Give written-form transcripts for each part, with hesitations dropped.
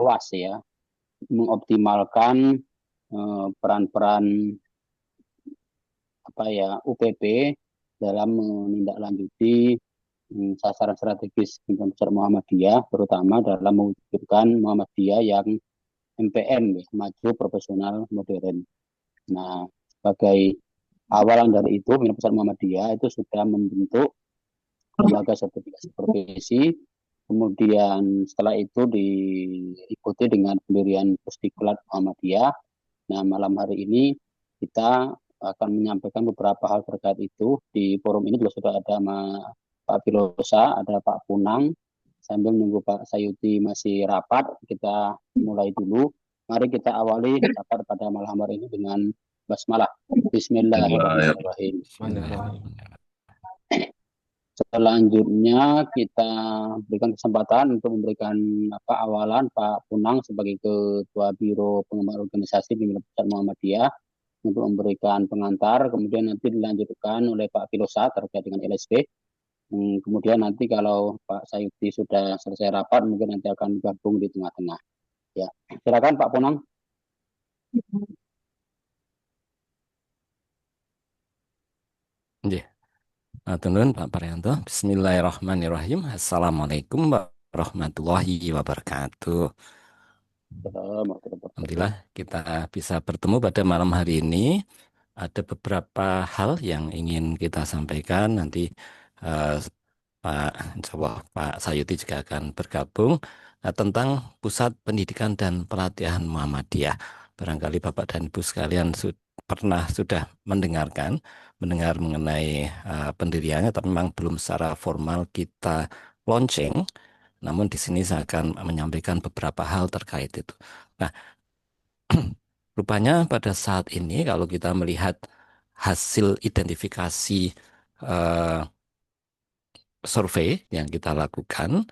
luas ya, mengoptimalkan peran-peran UPP dalam menindaklanjuti sasaran strategis Pimpinan Besar Muhammadiyah, terutama dalam mewujudkan Muhammadiyah yang MPM, ya, maju, profesional, modern. Nah, sebagai awalan dari itu, Pimpinan Besar Muhammadiyah itu sudah membentuk lembaga sertifikasi profesi. Kemudian setelah itu diikuti dengan pendirian Pusdiklat Muhammadiyah. Nah, malam hari ini kita akan menyampaikan beberapa hal terkait itu. Di forum ini juga sudah ada Pak Filosa, ada Pak Punang. Sambil menunggu Pak Sayuti masih rapat, kita mulai dulu. Mari kita awali rapat pada malam hari ini dengan basmalah. Bismillahirrahmanirrahim. Selanjutnya kita berikan kesempatan untuk memberikan awalan Pak Punang sebagai Ketua Biro Pengembangan Organisasi Pimpinan Pusat Muhammadiyah untuk memberikan pengantar, kemudian nanti dilanjutkan oleh Pak Filosa terkait dengan LSP. Kemudian nanti kalau Pak Sayuti sudah selesai rapat, mungkin nanti akan gabung di tengah-tengah. Ya, silakan Pak Punang. Yeah. Turun Pak Paryanto. Bismillahirrahmanirrahim. Assalamualaikum warahmatullahi wabarakatuh. Alhamdulillah kita bisa bertemu pada malam hari ini. Ada beberapa hal yang ingin kita sampaikan. Nanti Pak Sayuti juga akan bergabung tentang Pusat Pendidikan dan Pelatihan Muhammadiyah. Barangkali Bapak dan Ibu sekalian sudah mendengar mengenai pendiriannya, tapi memang belum secara formal kita launching. Namun di sini saya akan menyampaikan beberapa hal terkait itu. Nah, rupanya pada saat ini kalau kita melihat hasil identifikasi survei yang kita lakukan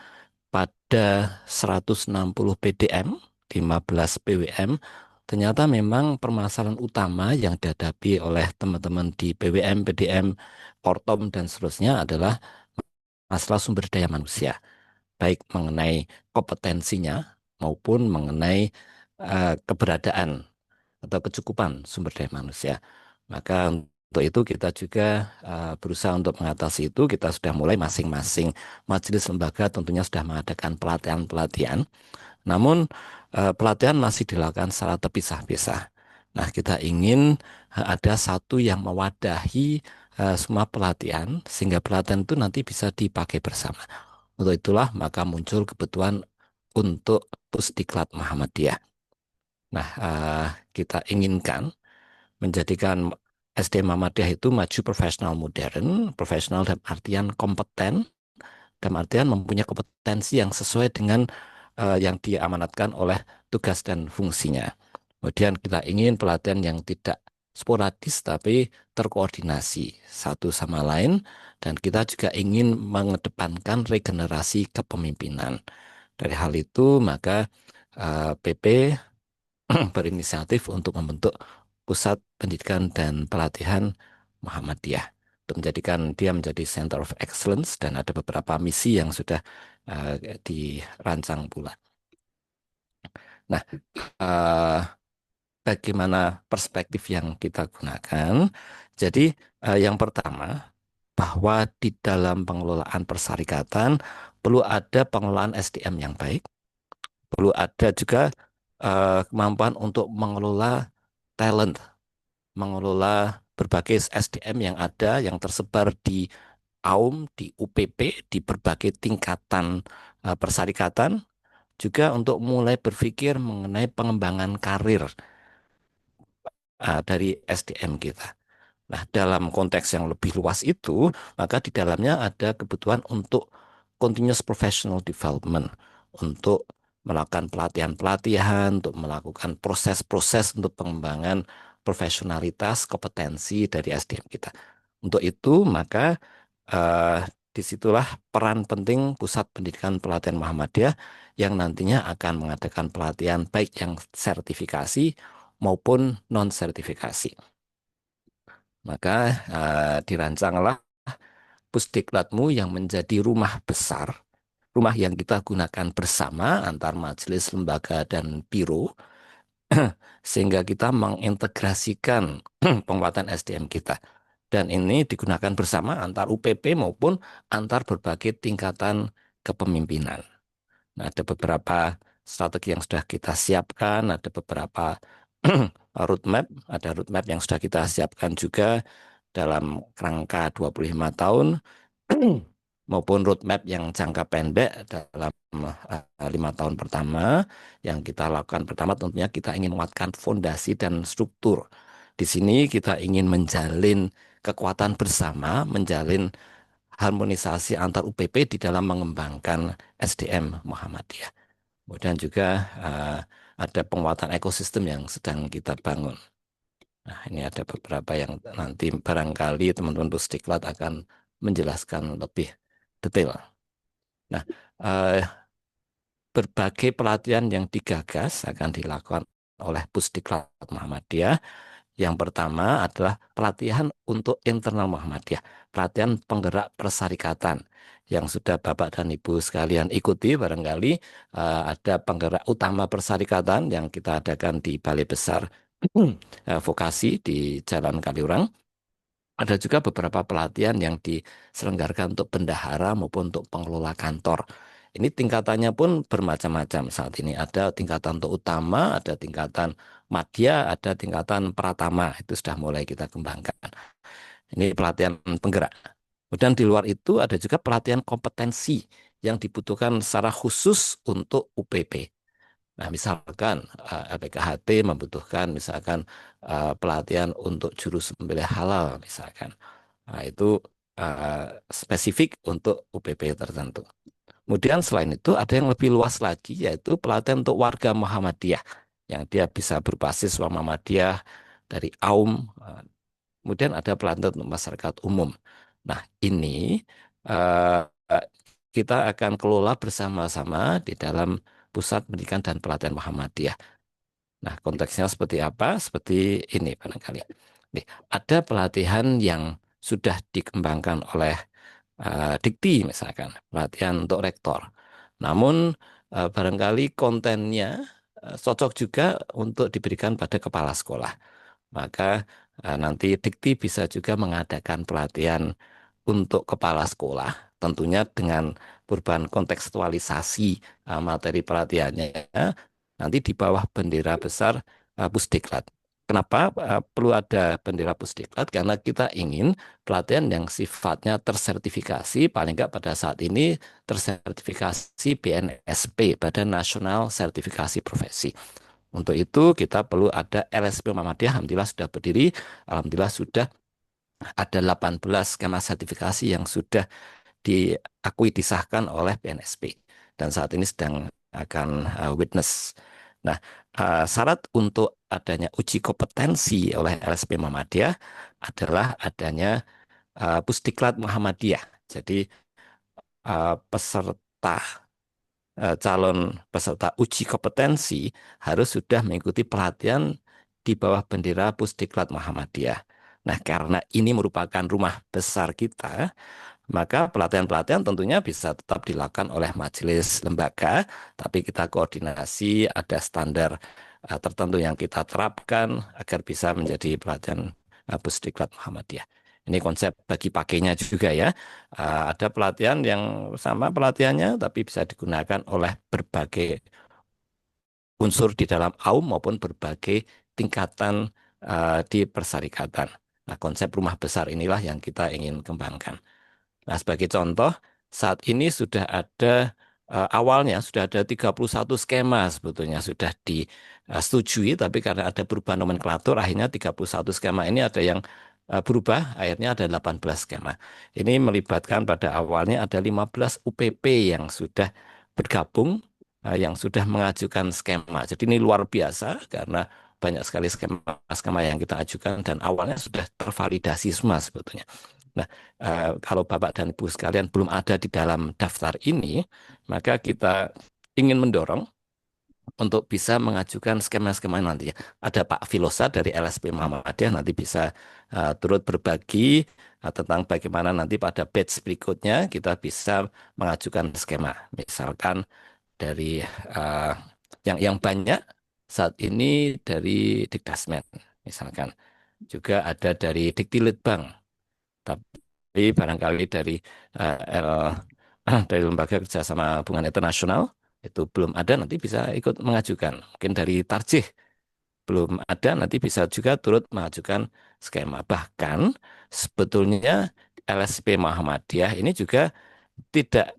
pada 160 PDM, 15 PWM, ternyata memang permasalahan utama yang dihadapi oleh teman-teman di PWM, PDM, Ortom, dan seterusnya adalah masalah sumber daya manusia, baik mengenai kompetensinya maupun mengenai keberadaan atau kecukupan sumber daya manusia. Maka untuk itu kita juga berusaha untuk mengatasi itu. Kita sudah mulai masing-masing majelis lembaga tentunya sudah mengadakan pelatihan-pelatihan. Namun pelatihan masih dilakukan secara terpisah-pisah. Nah, kita ingin ada satu yang mewadahi semua pelatihan sehingga pelatihan itu nanti bisa dipakai bersama. Untuk itulah maka muncul kebutuhan untuk Pusdiklat Muhammadiyah. Nah, kita inginkan menjadikan SDM Muhammadiyah itu maju, profesional, modern. Profesional dalam artian kompeten, dalam artian mempunyai kompetensi yang sesuai dengan yang diamanatkan oleh tugas dan fungsinya. Kemudian kita ingin pelatihan yang tidak sporadis tapi terkoordinasi satu sama lain, dan kita juga ingin mengedepankan regenerasi kepemimpinan. Dari hal itu maka PP berinisiatif untuk membentuk Pusat Pendidikan dan Pelatihan Muhammadiyah untuk menjadikan dia menjadi Center of Excellence, dan ada beberapa misi yang sudah dirancang pula. Nah, bagaimana perspektif yang kita gunakan? Jadi yang pertama, bahwa di dalam pengelolaan persyarikatan perlu ada pengelolaan SDM yang baik, perlu ada juga kemampuan untuk mengelola talent, mengelola berbagai SDM yang ada, yang tersebar di AUM, di UPP, di berbagai tingkatan persyarikatan, juga untuk mulai berpikir mengenai pengembangan karir dari SDM kita. Nah, dalam konteks yang lebih luas itu, maka di dalamnya ada kebutuhan untuk continuous professional development, untuk melakukan pelatihan-pelatihan, untuk melakukan proses-proses untuk pengembangan profesionalitas, kompetensi dari SDM kita. Untuk itu, maka disitulah peran penting Pusat Pendidikan Pelatihan Muhammadiyah yang nantinya akan mengadakan pelatihan baik yang sertifikasi maupun non-sertifikasi. Maka dirancanglah Pusdiklatmu yang menjadi rumah besar rumah yang kita gunakan bersama antar majelis, lembaga, dan biro, sehingga kita mengintegrasikan penguatan SDM kita. Dan ini digunakan bersama antar UPP maupun antar berbagai tingkatan kepemimpinan. Nah, ada beberapa strategi yang sudah kita siapkan, ada beberapa roadmap yang sudah kita siapkan juga dalam kerangka 25 tahun maupun roadmap yang jangka pendek dalam 5 tahun pertama. Yang kita lakukan pertama tentunya kita ingin menguatkan fondasi dan struktur. Di sini kita ingin menjalin kekuatan bersama, menjalin harmonisasi antar UPP di dalam mengembangkan SDM Muhammadiyah. Kemudian juga ada penguatan ekosistem yang sedang kita bangun. Nah, ini ada beberapa yang nanti barangkali teman-teman Pusdiklat akan menjelaskan lebih detail. Nah, eh, berbagai pelatihan yang digagas akan dilakukan oleh Pusdiklat Muhammadiyah. Yang pertama adalah pelatihan untuk internal Muhammadiyah, pelatihan penggerak persyarikatan yang sudah Bapak dan Ibu sekalian ikuti barangkali. Ada penggerak utama persyarikatan yang kita adakan di Balai Besar Vokasi di Jalan Kaliurang. Ada juga beberapa pelatihan yang diselenggarakan untuk bendahara maupun untuk pengelola kantor. Ini tingkatannya pun bermacam-macam saat ini. Ada tingkatan untuk utama, ada tingkatan madya, ada tingkatan pratama. Itu sudah mulai kita kembangkan. Ini pelatihan penggerak. Kemudian di luar itu ada juga pelatihan kompetensi yang dibutuhkan secara khusus untuk UPP. Nah, misalkan LPKHT membutuhkan misalkan pelatihan untuk juru sembelih halal misalkan. Nah, itu spesifik untuk UPP tertentu. Kemudian selain itu ada yang lebih luas lagi yaitu pelatihan untuk warga Muhammadiyah yang dia bisa berbasis Muhammadiyah dari AUM. Kemudian ada pelatihan untuk masyarakat umum. Nah, ini eh, kita akan kelola bersama-sama di dalam Pusat Pendidikan dan Pelatihan Muhammadiyah. Nah, konteksnya seperti apa? Seperti ini barangkali. Nih, ada pelatihan yang sudah dikembangkan oleh Dikti misalkan, pelatihan untuk rektor. Namun barangkali kontennya cocok juga untuk diberikan pada kepala sekolah. Maka nanti Dikti bisa juga mengadakan pelatihan untuk kepala sekolah, tentunya dengan perubahan kontekstualisasi materi pelatihannya, nanti di bawah bendera besar Pusdiklat. Kenapa perlu ada bendera Pusdiklat? Karena kita ingin pelatihan yang sifatnya tersertifikasi, paling nggak pada saat ini tersertifikasi BNSP, Badan Nasional Sertifikasi Profesi. Untuk itu kita perlu ada LSP Muhammadiyah, alhamdulillah sudah berdiri, alhamdulillah sudah ada 18 skema sertifikasi yang sudah diakui disahkan oleh BNSP dan saat ini sedang akan witness. Nah, syarat untuk adanya uji kompetensi oleh LSP Muhammadiyah adalah adanya Pusdiklat Muhammadiyah. Jadi peserta calon peserta uji kompetensi harus sudah mengikuti pelatihan di bawah bendera Pusdiklat Muhammadiyah. Nah, karena ini merupakan rumah besar kita, maka pelatihan-pelatihan tentunya bisa tetap dilakukan oleh majelis lembaga, tapi kita koordinasi, ada standar tertentu yang kita terapkan agar bisa menjadi pelatihan Pusdiklat Muhammadiyah. Ini konsep bagi pakainya juga ya. Ada pelatihan yang sama pelatihannya, tapi bisa digunakan oleh berbagai unsur di dalam AUM maupun berbagai tingkatan di persyarikatan. Nah, konsep rumah besar inilah yang kita ingin kembangkan. Nah, sebagai contoh, saat ini sudah ada awalnya sudah ada 31 skema sebetulnya sudah disetujui, tapi karena ada perubahan nomenklatur, akhirnya 31 skema ini ada yang berubah, akhirnya ada 18 skema. Ini melibatkan pada awalnya ada 15 UPP yang sudah bergabung, yang sudah mengajukan skema. Jadi ini luar biasa karena banyak sekali skema-skema yang kita ajukan dan awalnya sudah tervalidasi semua sebetulnya. Nah, kalau Bapak dan Ibu sekalian belum ada di dalam daftar ini, maka kita ingin mendorong untuk bisa mengajukan skema-skema nanti. Ada Pak Filosa dari LSP Muhammadiyah nanti bisa turut berbagi tentang bagaimana nanti pada batch berikutnya kita bisa mengajukan skema. Misalkan dari uh, yang banyak saat ini dari Dikdasmen, misalkan juga ada dari Diktilitbang, tapi barangkali dari dari Lembaga Kerjasama Hubungan Internasional itu belum ada, nanti bisa ikut mengajukan. Mungkin dari Tarjih belum ada, nanti bisa juga turut mengajukan skema. Bahkan sebetulnya LSP Muhammadiyah ini juga tidak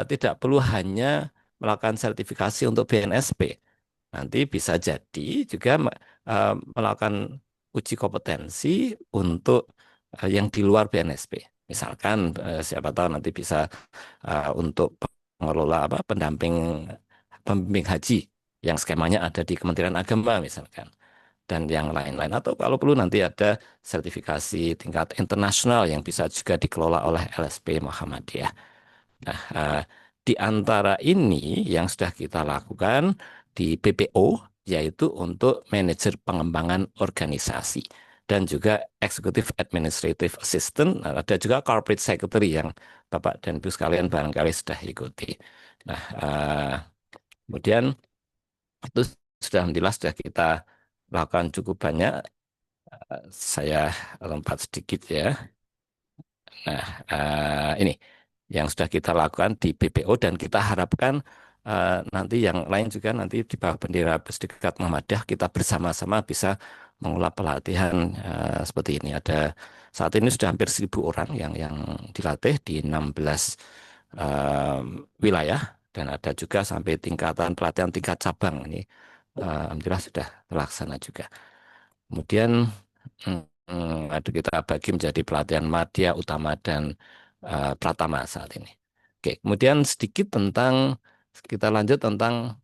tidak perlu hanya melakukan sertifikasi untuk BNSP. Nanti bisa jadi juga melakukan uji kompetensi untuk yang di luar BNSP. Misalkan siapa tahu nanti bisa untuk pengelola pendamping pembimbing haji yang skemanya ada di Kementerian Agama misalkan, dan yang lain-lain, atau kalau perlu nanti ada sertifikasi tingkat internasional yang bisa juga dikelola oleh LSP Muhammadiyah. Nah, di antara ini yang sudah kita lakukan di BPO, yaitu untuk manajer pengembangan organisasi dan juga Executive Administrative Assistant. Nah, ada juga Corporate Secretary yang Bapak dan Ibu sekalian barangkali sudah ikuti. Nah, kemudian itu sudah alhamdulillah sudah kita lakukan cukup banyak. Saya lompat sedikit ya. Nah, ini yang sudah kita lakukan di BPO dan kita harapkan nanti yang lain juga nanti di bawah bendera Pusdiklat Muhammadiyah kita bersama-sama bisa mengelola pelatihan seperti ini. Ada saat ini sudah hampir 1.000 orang yang dilatih di 16 eh, wilayah dan ada juga sampai tingkatan pelatihan tingkat cabang ini. Alhamdulillah sudah terlaksana juga. Kemudian ada kita bagi menjadi pelatihan madya, utama, dan pratama saat ini. Oke, kemudian sedikit tentang kita lanjut tentang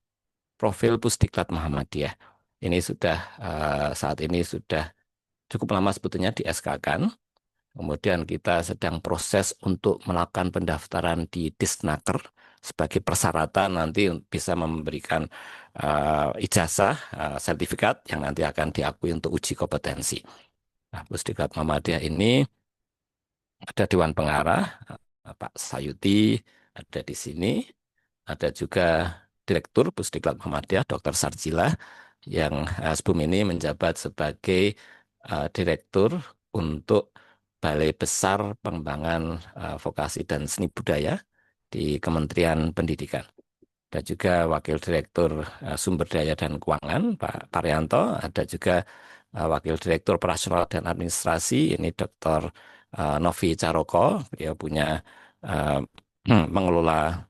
profil Pusdiklat Muhammadiyah. Ini sudah saat ini sudah cukup lama sebetulnya di SK-kan. Kemudian kita sedang proses untuk melakukan pendaftaran di Disnaker sebagai persyaratan nanti bisa memberikan ijazah, sertifikat yang nanti akan diakui untuk uji kompetensi. Nah, Pusdiklat Muhammadiyah ini ada Dewan Pengarah, Pak Sayuti ada di sini, ada juga Direktur Pusdiklat Muhammadiyah, Dr. Sarjila, yang sebelum ini menjabat sebagai Direktur untuk Balai Besar Pengembangan Vokasi dan Seni Budaya di Kementerian Pendidikan. Ada juga Wakil Direktur Sumber Daya dan Keuangan, Pak Paryanto, ada juga Wakil Direktur Operasional dan Administrasi, ini Dr. Novi Caroko, dia punya mengelola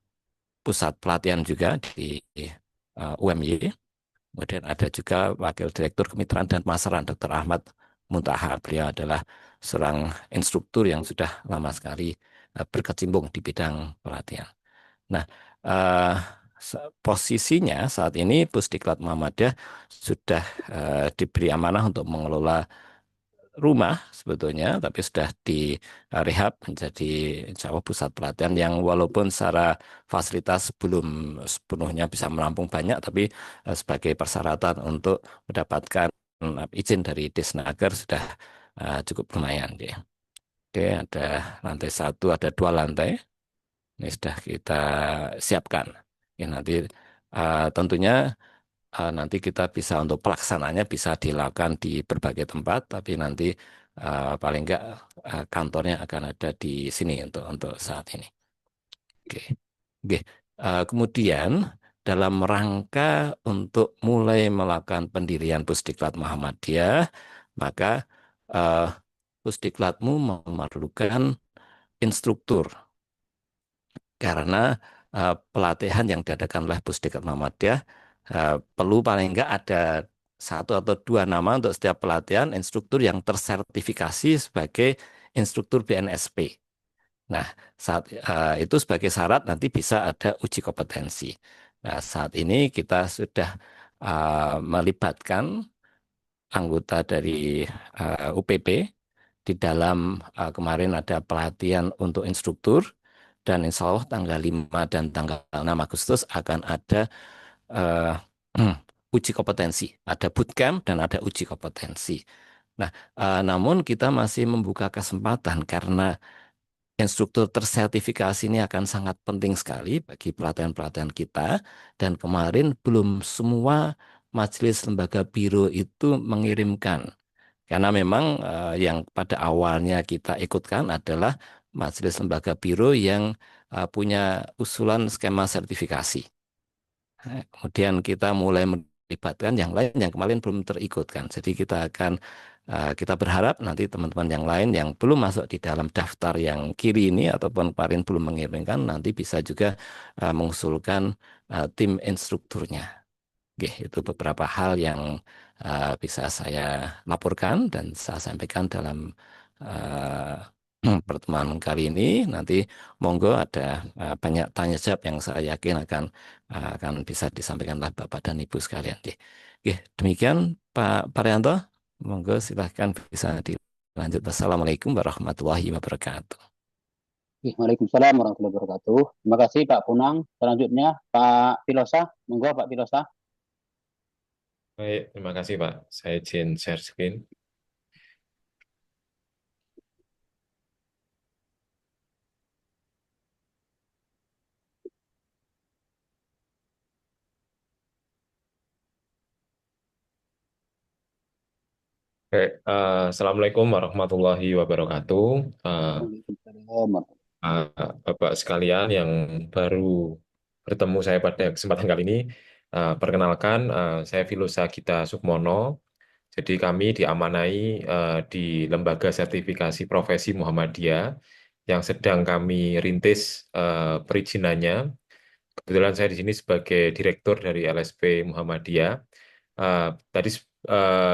pusat pelatihan juga di UMY. Kemudian ada juga Wakil Direktur Kemitraan dan Pemasaran, Dr. Ahmad Muntaha. Beliau adalah seorang instruktur yang sudah lama sekali berkecimpung di bidang pelatihan. Nah, eh, posisinya saat ini Pusdiklat Muhammadiyah sudah diberi amanah untuk mengelola rumah sebetulnya, tapi sudah di rehab menjadi insya Allah pusat pelatihan yang walaupun secara fasilitas belum sepenuhnya bisa menampung banyak, tapi sebagai persyaratan untuk mendapatkan izin dari Disnaker sudah cukup lumayan. Ya. Oke, ada lantai 1, ada 2 lantai. Ini sudah kita siapkan. Ya, nanti tentunya nanti kita bisa untuk pelaksananya bisa dilakukan di berbagai tempat, tapi nanti paling enggak kantornya akan ada di sini untuk saat ini. Oke, oke. Kemudian dalam rangka untuk mulai melakukan pendirian Pusdiklat Muhammadiyah, maka uh, Pusdiklatmu memerlukan instruktur karena pelatihan yang diadakan oleh Pusdiklat Muhammadiyah perlu paling enggak ada 1 atau 2 nama untuk setiap pelatihan instruktur yang tersertifikasi sebagai instruktur BNSP. Nah, saat itu sebagai syarat nanti bisa ada uji kompetensi. Nah, saat ini kita sudah melibatkan anggota dari UPP di dalam kemarin ada pelatihan untuk instruktur dan insya Allah tanggal 5 dan tanggal 6 Agustus akan ada eh, uji kompetensi. Ada bootcamp dan ada uji kompetensi. Nah, namun kita masih membuka kesempatan karena instruktur tersertifikasi ini akan sangat penting sekali bagi pelatihan-pelatihan kita. Dan kemarin belum semua majelis lembaga biro itu mengirimkan. Karena memang yang pada awalnya kita ikutkan adalah majelis lembaga biro yang punya usulan skema sertifikasi. Kemudian kita mulai melibatkan yang lain yang kemarin belum terikutkan. Jadi kita berharap nanti teman-teman yang lain yang belum masuk di dalam daftar yang kiri ini ataupun kemarin belum mengirimkan nanti bisa juga mengusulkan tim instrukturnya. Oke, itu beberapa hal yang bisa saya laporkan dan saya sampaikan dalam uh, pertemuan kali ini. Nanti monggo ada banyak tanya jawab yang saya yakin akan bisa disampaikan oleh Bapak dan Ibu sekalian. Oke, demikian Pak Paryanto. Monggo silahkan bisa dilanjut. Wassalamualaikum warahmatullahi wabarakatuh. Waalaikumsalam warahmatullahi wabarakatuh. Terima kasih Pak Punang. Selanjutnya Pak Pilosa. Monggo Pak Pilosa. Baik, terima kasih Pak. Saya izin share screen. Oke, Assalamualaikum warahmatullahi wabarakatuh. Waalaikumsalam. Eh, Bapak sekalian yang baru bertemu saya pada kesempatan kali ini, perkenalkan, saya Filosa Gita Sukmono. Jadi kami diamanai di Lembaga Sertifikasi Profesi Muhammadiyah yang sedang kami rintis perizinannya. Kebetulan saya di sini sebagai direktur dari LSP Muhammadiyah. Tadi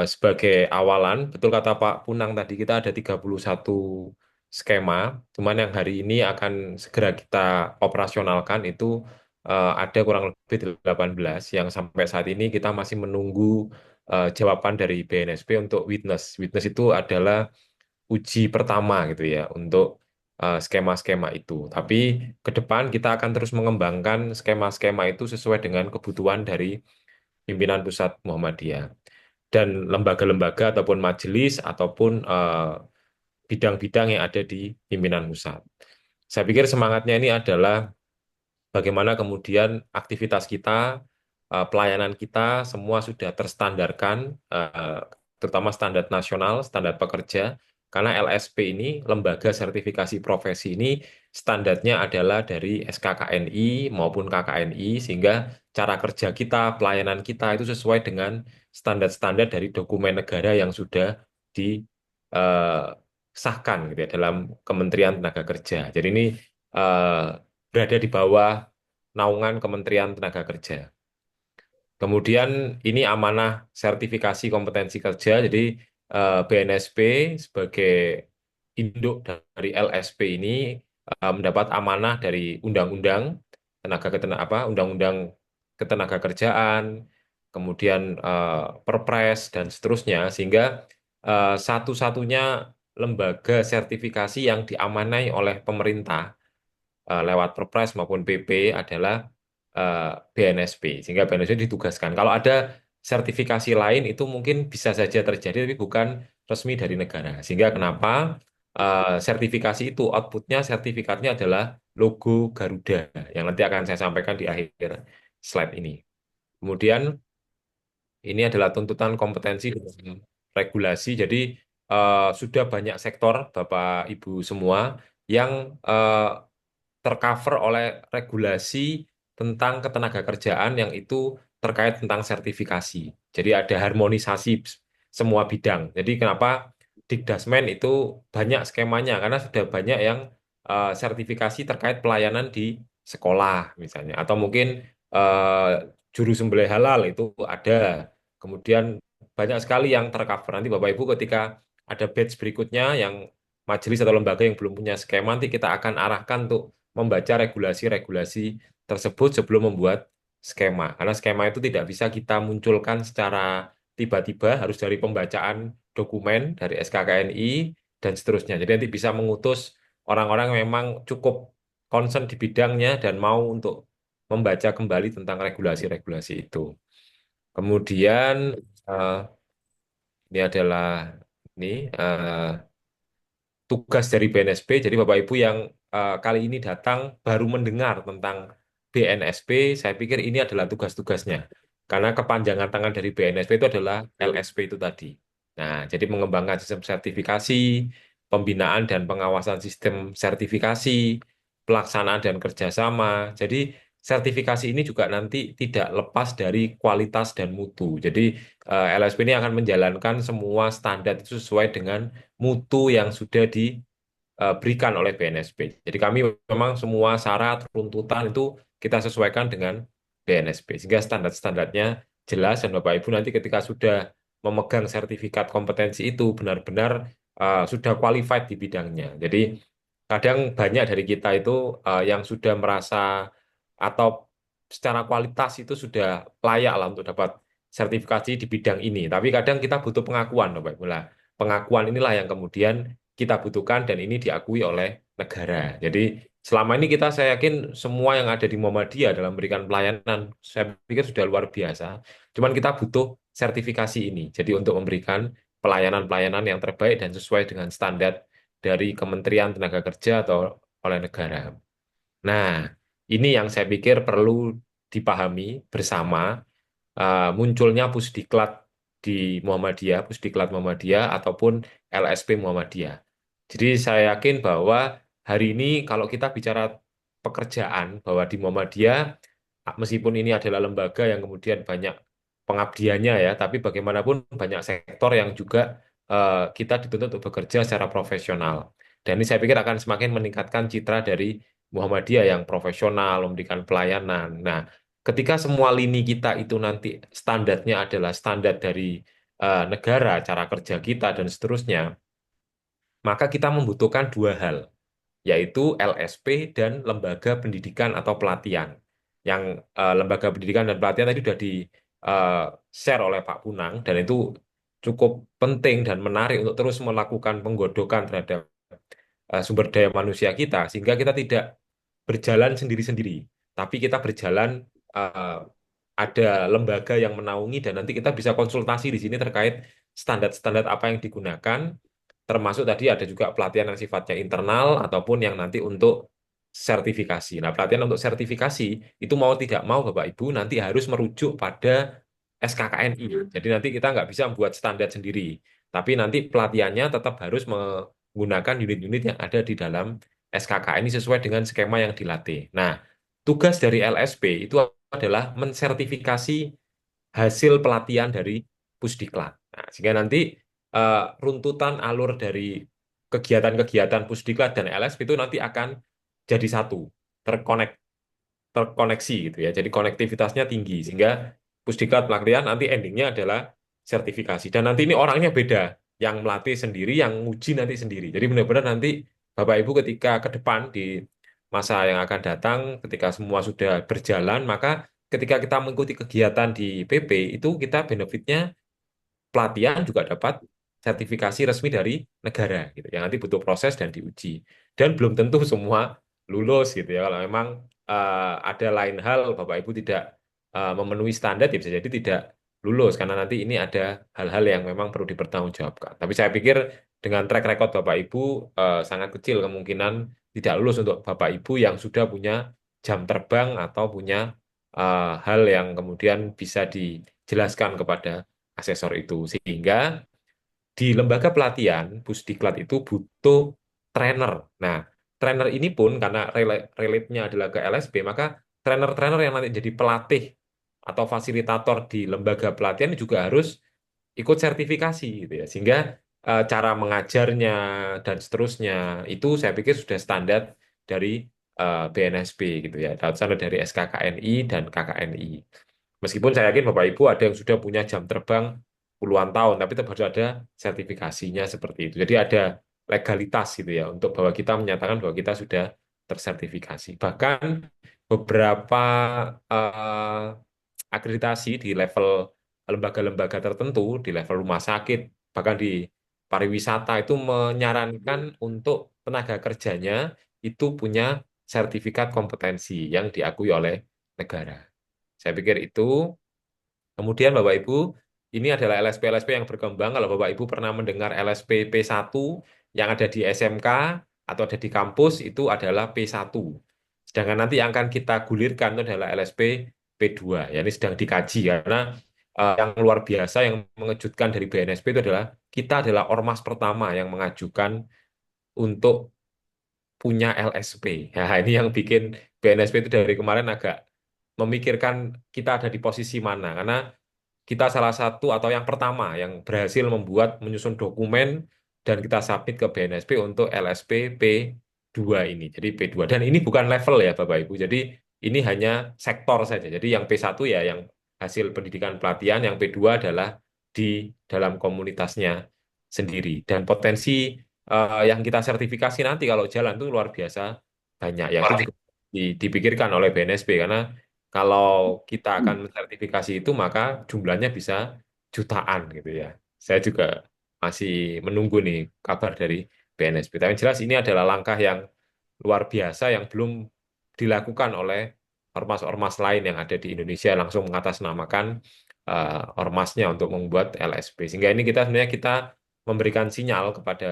sebagai awalan, betul kata Pak Punang tadi kita ada 31 skema, cuman yang hari ini akan segera kita operasionalkan itu ada kurang lebih 18 yang sampai saat ini kita masih menunggu jawaban dari BNSP untuk witness. Witness itu adalah uji pertama gitu ya untuk skema-skema itu. Tapi ke depan kita akan terus mengembangkan skema-skema itu sesuai dengan kebutuhan dari pimpinan pusat Muhammadiyah dan lembaga-lembaga ataupun majelis ataupun bidang-bidang yang ada di pimpinan pusat. Saya pikir semangatnya ini adalah bagaimana kemudian aktivitas kita, pelayanan kita semua sudah terstandarkan, terutama standar nasional, standar pekerja, karena LSP ini, Lembaga Sertifikasi Profesi ini, standarnya adalah dari SKKNI maupun KKNI, sehingga cara kerja kita, pelayanan kita itu sesuai dengan standar-standar dari dokumen negara yang sudah disahkan gitu ya, dalam Kementerian Tenaga Kerja. Jadi ini eh, berada di bawah naungan Kementerian Tenaga Kerja. Kemudian ini amanah sertifikasi kompetensi kerja, jadi BNSP sebagai induk dari LSP ini mendapat amanah dari Undang-Undang Undang-Undang Ketenaga Kerjaan, kemudian Perpres dan seterusnya, sehingga satu-satunya lembaga sertifikasi yang diamanai oleh pemerintah lewat Perpres maupun PP adalah BNSP, sehingga BNSP ditugaskan. Kalau ada sertifikasi lain itu mungkin bisa saja terjadi, tapi bukan resmi dari negara. Sehingga kenapa sertifikasi itu outputnya sertifikatnya adalah logo Garuda yang nanti akan saya sampaikan di akhir slide ini. Kemudian ini adalah tuntutan kompetensi dan regulasi. Jadi sudah banyak sektor, Bapak Ibu semua, yang tercover oleh regulasi tentang ketenaga kerjaan yang itu terkait tentang sertifikasi. Jadi ada harmonisasi semua bidang. Jadi kenapa Dikdasmen itu banyak skemanya karena sudah banyak yang sertifikasi terkait pelayanan di sekolah misalnya atau mungkin eh, juru sembelih halal itu ada. Kemudian banyak sekali yang tercover. Nanti Bapak Ibu ketika ada batch berikutnya yang majelis atau lembaga yang belum punya skema, nanti kita akan arahkan untuk membaca regulasi-regulasi tersebut sebelum membuat skema. Karena skema itu tidak bisa kita munculkan secara tiba-tiba, harus dari pembacaan dokumen dari SKKNI dan seterusnya. Jadi nanti bisa mengutus orang-orang yang memang cukup concern di bidangnya dan mau untuk membaca kembali tentang regulasi-regulasi itu. Kemudian eh, ini adalah ini tugas dari BNSP. Jadi Bapak Ibu yang kali ini datang baru mendengar tentang BNSP, saya pikir ini adalah tugas-tugasnya. Karena kepanjangan tangan dari BNSP itu adalah LSP itu tadi. Nah, jadi mengembangkan sistem sertifikasi, pembinaan dan pengawasan sistem sertifikasi, pelaksanaan dan kerjasama. Jadi sertifikasi ini juga nanti tidak lepas dari kualitas dan mutu. Jadi LSP ini akan menjalankan semua standar itu sesuai dengan mutu yang sudah diberikan oleh BNSP. Jadi kami memang semua syarat, runtutan itu kita sesuaikan dengan BNSP. Sehingga standar-standarnya jelas dan Bapak Ibu nanti ketika sudah memegang sertifikat kompetensi itu benar-benar sudah qualified di bidangnya. Jadi kadang banyak dari kita itu yang sudah merasa atau secara kualitas itu sudah layak lah untuk dapat sertifikasi di bidang ini. Tapi kadang kita butuh pengakuan, Bapak Ibu. Lah, pengakuan inilah yang kemudian kita butuhkan dan ini diakui oleh negara. Jadi selama ini saya yakin semua yang ada di Muhammadiyah dalam memberikan pelayanan, saya pikir sudah luar biasa. Cuman kita butuh sertifikasi ini. Jadi untuk memberikan pelayanan-pelayanan yang terbaik dan sesuai dengan standar dari Kementerian Tenaga Kerja atau oleh negara. Nah, ini yang saya pikir perlu dipahami bersama munculnya Pusdiklat di Muhammadiyah, Pusdiklat Muhammadiyah ataupun LSP Muhammadiyah. Jadi saya yakin bahwa hari ini kalau kita bicara pekerjaan bahwa di Muhammadiyah meskipun ini adalah lembaga yang kemudian banyak pengabdiannya ya, tapi bagaimanapun banyak sektor yang juga kita dituntut untuk bekerja secara profesional. Dan ini saya pikir akan semakin meningkatkan citra dari Muhammadiyah yang profesional, memberikan pelayanan. Nah, ketika semua lini kita itu nanti standarnya adalah standar dari negara, cara kerja kita, dan seterusnya, maka kita membutuhkan dua hal, yaitu LSP dan lembaga pendidikan atau pelatihan. Yang lembaga pendidikan dan pelatihan tadi sudah di-share oleh Pak Punang, dan itu cukup penting dan menarik untuk terus melakukan penggodokan terhadap sumber daya manusia kita, sehingga kita tidak berjalan sendiri-sendiri, tapi kita berjalan eh, ada lembaga yang menaungi dan nanti kita bisa konsultasi di sini terkait standar-standar apa yang digunakan, termasuk tadi ada juga pelatihan yang sifatnya internal ataupun yang nanti untuk sertifikasi. Nah, pelatihan untuk sertifikasi itu mau tidak mau Bapak Ibu nanti harus merujuk pada SKKNI. Jadi nanti kita nggak bisa membuat standar sendiri, tapi nanti pelatihannya tetap harus menggunakan unit-unit yang ada di dalam SKKNI sesuai dengan skema yang dilatih. Nah, tugas dari LSP itu adalah mensertifikasi hasil pelatihan dari Pusdiklat. Nah, sehingga nanti runtutan alur dari kegiatan-kegiatan Pusdiklat dan LSP itu nanti akan jadi satu, terkonek, terkoneksi gitu ya. Jadi konektivitasnya tinggi sehingga Pusdiklat pelatihan nanti endingnya adalah sertifikasi. Dan nanti ini orangnya beda, yang melatih sendiri, yang nguji nanti sendiri. Jadi benar-benar nanti Bapak Ibu ketika ke depan di masa yang akan datang, ketika semua sudah berjalan, maka ketika kita mengikuti kegiatan di PP itu kita benefitnya pelatihan juga dapat sertifikasi resmi dari negara gitu yang nanti butuh proses dan diuji dan belum tentu semua lulus gitu ya kalau memang ada lain hal Bapak Ibu tidak memenuhi standar ya bisa jadi tidak lulus karena nanti ini ada hal-hal yang memang perlu dipertanggungjawabkan tapi saya pikir dengan track record Bapak Ibu sangat kecil kemungkinan tidak lulus untuk Bapak Ibu yang sudah punya jam terbang atau punya hal yang kemudian bisa dijelaskan kepada asesor itu. Sehingga di lembaga pelatihan, Pusdiklat itu butuh trainer. Nah, trainer ini pun karena relate-nya adalah ke LSP, maka trainer-trainer yang nanti jadi pelatih atau fasilitator di lembaga pelatihan juga harus ikut sertifikasi gitu ya. Sehingga cara mengajarnya dan seterusnya itu saya pikir sudah standar dari BNSP gitu ya, standar dari SKKNI dan KKNI. Meskipun saya yakin Bapak Ibu ada yang sudah punya jam terbang puluhan tahun, tapi tetap harus ada sertifikasinya seperti itu. Jadi ada legalitas gitu ya untuk bahwa kita menyatakan bahwa kita sudah tersertifikasi. Bahkan beberapa akreditasi di level lembaga-lembaga tertentu, di level rumah sakit, bahkan di pariwisata itu menyarankan untuk tenaga kerjanya itu punya sertifikat kompetensi yang diakui oleh negara. Saya pikir itu. Kemudian Bapak Ibu, ini adalah LSP-LSP yang berkembang. Kalau Bapak Ibu pernah mendengar LSP P1 yang ada di SMK atau ada di kampus, itu adalah P1. Sedangkan nanti yang akan kita gulirkan itu adalah LSP P2. Ya, ini sedang dikaji karena yang luar biasa, yang mengejutkan dari BNSP itu adalah kita adalah ormas pertama yang mengajukan untuk punya LSP. Nah, ini yang bikin BNSP itu dari kemarin agak memikirkan kita ada di posisi mana. Karena kita salah satu atau yang pertama yang berhasil menyusun dokumen dan kita submit ke BNSP untuk LSP P2 ini. Jadi P2. Dan ini bukan level ya Bapak Ibu. Jadi ini hanya sektor saja. Jadi yang P1 ya yang hasil pendidikan pelatihan, yang P2 adalah di dalam komunitasnya sendiri. Dan potensi yang kita sertifikasi nanti kalau jalan itu luar biasa banyak. Yang itu juga dipikirkan oleh BNSP karena kalau kita akan mensertifikasi itu maka jumlahnya bisa jutaan gitu ya. Saya juga masih menunggu nih kabar dari BNSP. Tapi yang jelas ini adalah langkah yang luar biasa yang belum dilakukan oleh ormas-ormas lain yang ada di Indonesia langsung mengatasnamakan ormasnya untuk membuat LSP. Sehingga ini kita memberikan sinyal kepada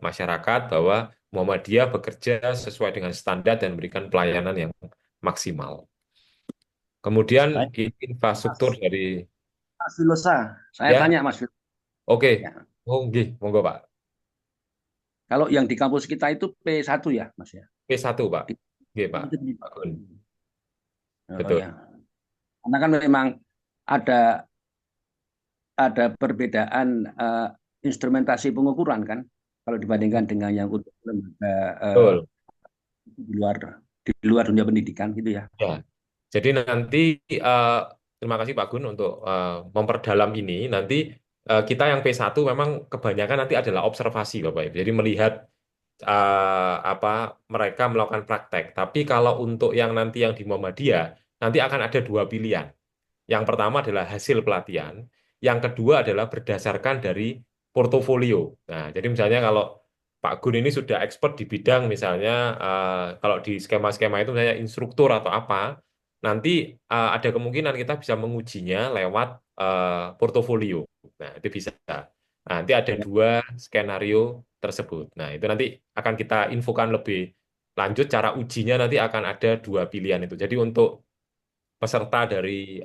masyarakat bahwa Muhammadiyah bekerja sesuai dengan standar dan memberikan pelayanan yang maksimal. Kemudian Baik, infrastruktur Mas, dari Mas Filosa, saya ya, tanya Mas Filosa. oke. Ya. Oh, nggih, monggo Pak. Kalau yang di kampus kita itu P1 ya, Mas ya? P1 Pak. Di- Nggih Pak. Pak Gun. Oh Betul. ya. Karena kan memang ada perbedaan instrumentasi pengukuran kan, kalau dibandingkan dengan yang untuk lembaga Betul. di luar dunia pendidikan gitu ya. Ya. Jadi nanti eh, terima kasih Pak Gun untuk memperdalam ini. Nanti kita yang P1 memang kebanyakan nanti adalah observasi Bapak Ibu. Jadi melihat apa mereka melakukan praktek. Tapi kalau untuk yang nanti yang di Muhammadiyah, nanti akan ada dua pilihan. Yang pertama adalah hasil pelatihan, yang kedua adalah berdasarkan dari portofolio. Nah, jadi misalnya kalau Pak Gun ini sudah expert di bidang misalnya kalau di skema-skema itu misalnya instruktur atau apa, nanti ada kemungkinan kita bisa mengujinya lewat portofolio. Nah, itu bisa. Nah, nanti ada Ya. dua skenario tersebut. Nah, itu nanti akan kita infokan lebih lanjut cara ujinya nanti akan ada dua pilihan itu. Jadi untuk peserta dari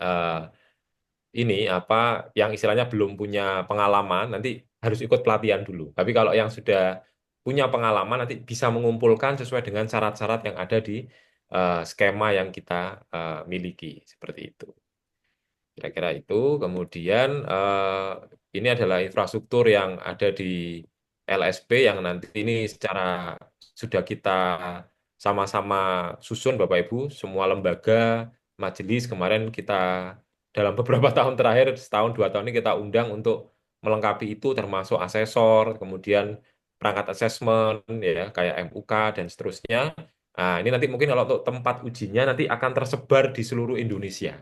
ini apa yang istilahnya belum punya pengalaman nanti harus ikut pelatihan dulu. Tapi kalau yang sudah punya pengalaman nanti bisa mengumpulkan sesuai dengan syarat-syarat yang ada di skema yang kita miliki seperti itu. Kira-kira itu. Kemudian ini adalah infrastruktur yang ada di LSP yang nanti ini secara sudah kita sama-sama susun Bapak Ibu, semua lembaga, majelis kemarin kita dalam beberapa tahun terakhir, setahun dua tahun ini kita undang untuk melengkapi itu termasuk asesor, kemudian perangkat asesmen ya kayak MUK dan seterusnya. Nah, ini nanti mungkin kalau untuk tempat ujinya nanti akan tersebar di seluruh Indonesia.